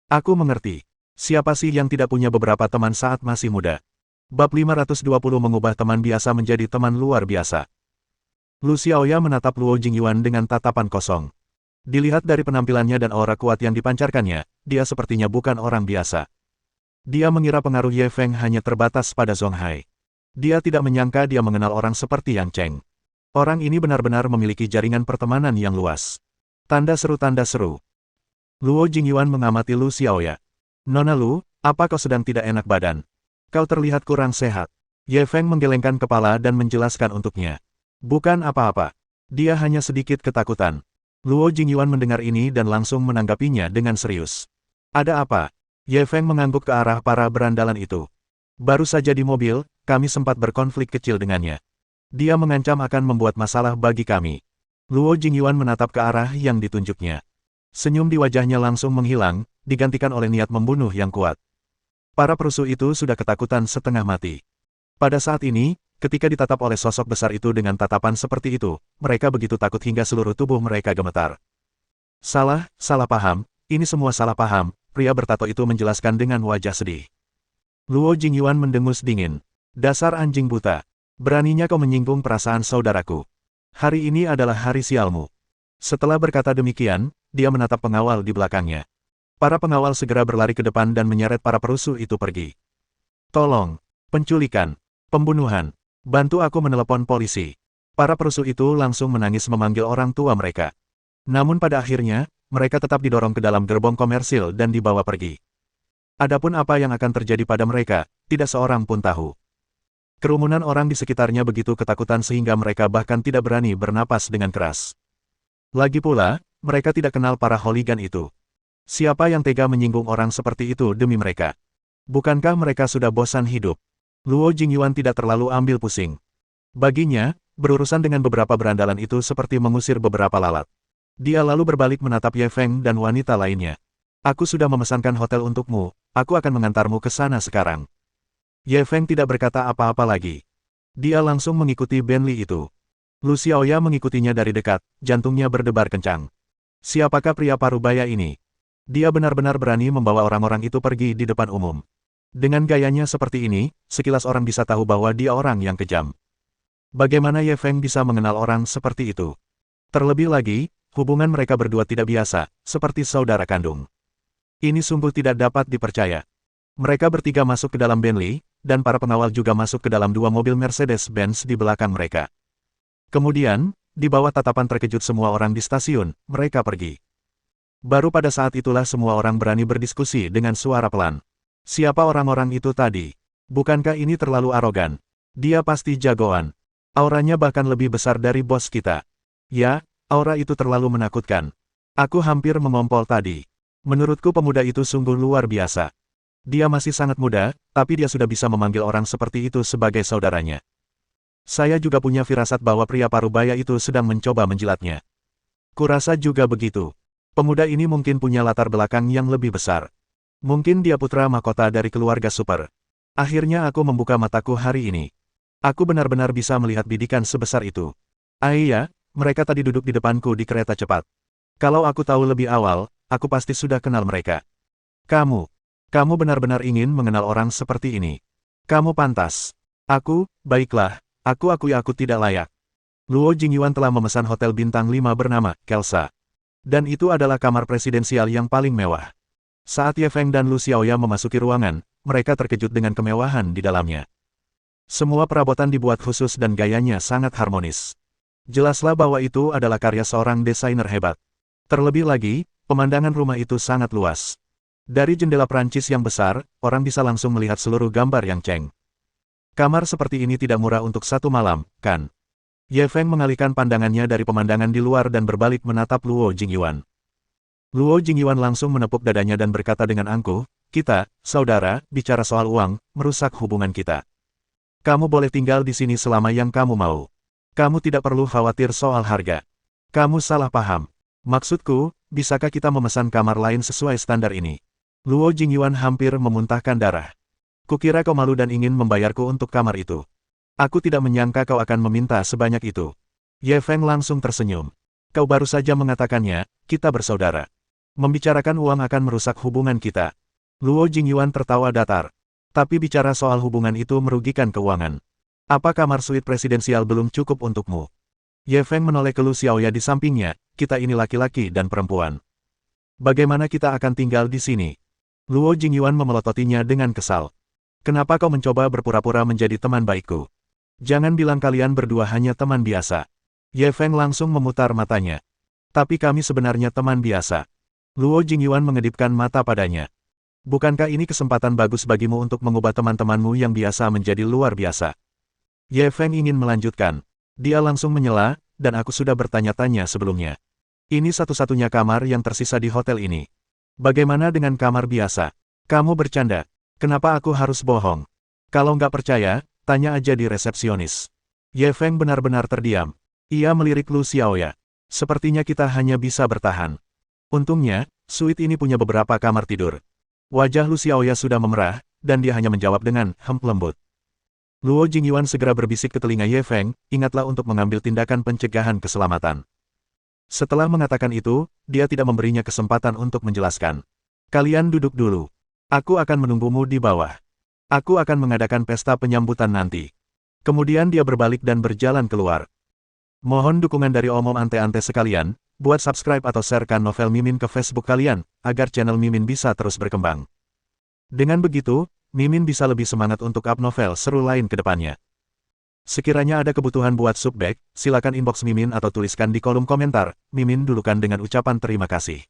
Aku mengerti. Siapa sih yang tidak punya beberapa teman saat masih muda? Bab 520 mengubah teman biasa menjadi teman luar biasa. Lu Xiaoya menatap Luo Jingyuan dengan tatapan kosong. Dilihat dari penampilannya dan aura kuat yang dipancarkannya, dia sepertinya bukan orang biasa. Dia mengira pengaruh Ye Feng hanya terbatas pada Zonghai. Dia tidak menyangka dia mengenal orang seperti Yang Cheng. Orang ini benar-benar memiliki jaringan pertemanan yang luas. Tanda seru. Luo Jingyuan mengamati Lu Xiaoya. Nona Lu, apa kau sedang tidak enak badan? Kau terlihat kurang sehat. Ye Feng menggelengkan kepala dan menjelaskan untuknya. Bukan apa-apa. Dia hanya sedikit ketakutan. Luo Jingyuan mendengar ini dan langsung menanggapinya dengan serius. Ada apa? Ye Feng mengangguk ke arah para berandalan itu. Baru saja di mobil, kami sempat berkonflik kecil dengannya. Dia mengancam akan membuat masalah bagi kami. Luo Jingyuan menatap ke arah yang ditunjuknya. Senyum di wajahnya langsung menghilang, digantikan oleh niat membunuh yang kuat. Para perusuh itu sudah ketakutan setengah mati. Pada saat ini, ketika ditatap oleh sosok besar itu dengan tatapan seperti itu, mereka begitu takut hingga seluruh tubuh mereka gemetar. Salah paham, ini semua salah paham, pria bertato itu menjelaskan dengan wajah sedih. Luo Jingyuan mendengus dingin. Dasar anjing buta. Beraninya kau menyinggung perasaan saudaraku. Hari ini adalah hari sialmu. Setelah berkata demikian, dia menatap pengawal di belakangnya. Para pengawal segera berlari ke depan dan menyeret para perusuh itu pergi. Tolong, penculikan, pembunuhan. Bantu aku menelepon polisi. Para perusuh itu langsung menangis memanggil orang tua mereka. Namun pada akhirnya, mereka tetap didorong ke dalam gerbong komersil dan dibawa pergi. Adapun apa yang akan terjadi pada mereka, tidak seorang pun tahu. Kerumunan orang di sekitarnya begitu ketakutan sehingga mereka bahkan tidak berani bernapas dengan keras. Lagi pula, mereka tidak kenal para hooligan itu. Siapa yang tega menyinggung orang seperti itu demi mereka? Bukankah mereka sudah bosan hidup? Luo Jingyuan tidak terlalu ambil pusing. Baginya, berurusan dengan beberapa berandalan itu seperti mengusir beberapa lalat. Dia lalu berbalik menatap Ye Feng dan wanita lainnya. Aku sudah memesankan hotel untukmu, aku akan mengantarmu ke sana sekarang. Ye Feng tidak berkata apa-apa lagi. Dia langsung mengikuti Bentley itu. Lu Xiaoya mengikutinya dari dekat, jantungnya berdebar kencang. Siapakah pria parubaya ini? Dia benar-benar berani membawa orang-orang itu pergi di depan umum. Dengan gayanya seperti ini, sekilas orang bisa tahu bahwa dia orang yang kejam. Bagaimana Ye Feng bisa mengenal orang seperti itu? Terlebih lagi, hubungan mereka berdua tidak biasa, seperti saudara kandung. Ini sungguh tidak dapat dipercaya. Mereka bertiga masuk ke dalam Bentley, dan para pengawal juga masuk ke dalam dua mobil Mercedes-Benz di belakang mereka. Kemudian, di bawah tatapan terkejut semua orang di stasiun, mereka pergi. Baru pada saat itulah semua orang berani berdiskusi dengan suara pelan. Siapa orang-orang itu tadi? Bukankah ini terlalu arogan? Dia pasti jagoan. Auranya bahkan lebih besar dari bos kita. Ya, aura itu terlalu menakutkan. Aku hampir mengompol tadi. Menurutku pemuda itu sungguh luar biasa. Dia masih sangat muda, tapi dia sudah bisa memanggil orang seperti itu sebagai saudaranya. Saya juga punya firasat bahwa pria parubaya itu sedang mencoba menjilatnya. Kurasa juga begitu. Pemuda ini mungkin punya latar belakang yang lebih besar. Mungkin dia putra mahkota dari keluarga super. Akhirnya aku membuka mataku hari ini. Aku benar-benar bisa melihat bidikan sebesar itu. Iya, mereka tadi duduk di depanku di kereta cepat. Kalau aku tahu lebih awal, aku pasti sudah kenal mereka. Kamu benar-benar ingin mengenal orang seperti ini. Kamu pantas. Baiklah. Aku akui aku tidak layak. Luo Jingyuan telah memesan hotel bintang 5 bernama Kelsa. Dan itu adalah kamar presidensial yang paling mewah. Saat Ye Feng dan Lu Xiaoya memasuki ruangan, mereka terkejut dengan kemewahan di dalamnya. Semua perabotan dibuat khusus dan gayanya sangat harmonis. Jelaslah bahwa itu adalah karya seorang desainer hebat. Terlebih lagi, pemandangan rumah itu sangat luas. Dari jendela Prancis yang besar, orang bisa langsung melihat seluruh gambar yang ceng. Kamar seperti ini tidak murah untuk satu malam, kan? Ye Feng mengalihkan pandangannya dari pemandangan di luar dan berbalik menatap Luo Jingyuan. Luo Jingyuan langsung menepuk dadanya dan berkata dengan angkuh, "Kita, saudara, bicara soal uang, merusak hubungan kita. Kamu boleh tinggal di sini selama yang kamu mau. Kamu tidak perlu khawatir soal harga. Kamu salah paham. Maksudku, bisakah kita memesan kamar lain sesuai standar ini?" Luo Jingyuan hampir memuntahkan darah. Kukira kau malu dan ingin membayarku untuk kamar itu. Aku tidak menyangka kau akan meminta sebanyak itu. Ye Feng langsung tersenyum. Kau baru saja mengatakannya, kita bersaudara. Membicarakan uang akan merusak hubungan kita. Luo Jingyuan tertawa datar. Tapi bicara soal hubungan itu merugikan keuangan. Apa kamar suite presidensial belum cukup untukmu? Ye Feng menoleh ke Lu Xiaoya di sampingnya, kita ini laki-laki dan perempuan. Bagaimana kita akan tinggal di sini? Luo Jingyuan memelototinya dengan kesal. Kenapa kau mencoba berpura-pura menjadi teman baikku? Jangan bilang kalian berdua hanya teman biasa. Ye Feng langsung memutar matanya. Tapi kami sebenarnya teman biasa. Luo Jingyuan mengedipkan mata padanya. Bukankah ini kesempatan bagus bagimu untuk mengubah teman-temanmu yang biasa menjadi luar biasa? Ye Feng ingin melanjutkan. Dia langsung menyela, dan aku sudah bertanya-tanya sebelumnya. Ini satu-satunya kamar yang tersisa di hotel ini. Bagaimana dengan kamar biasa? Kamu bercanda. Kenapa aku harus bohong? Kalau nggak percaya, tanya aja di resepsionis. Ye Feng benar-benar terdiam. Ia melirik Lu Xiaoya. Sepertinya kita hanya bisa bertahan. Untungnya, suite ini punya beberapa kamar tidur. Wajah Lu Xiaoya sudah memerah, dan dia hanya menjawab dengan lembut. Luo Jingyuan segera berbisik ke telinga Ye Feng, ingatlah untuk mengambil tindakan pencegahan keselamatan. Setelah mengatakan itu, dia tidak memberinya kesempatan untuk menjelaskan. Kalian duduk dulu. Aku akan menunggumu di bawah. Aku akan mengadakan pesta penyambutan nanti. Kemudian dia berbalik dan berjalan keluar. Mohon dukungan dari omom ante-ante sekalian, buat subscribe atau sharekan novel Mimin ke Facebook kalian, agar channel Mimin bisa terus berkembang. Dengan begitu, Mimin bisa lebih semangat untuk up novel seru lain ke depannya. Sekiranya ada kebutuhan buat subback, silakan inbox Mimin atau tuliskan di kolom komentar, Mimin dulukan dengan ucapan terima kasih.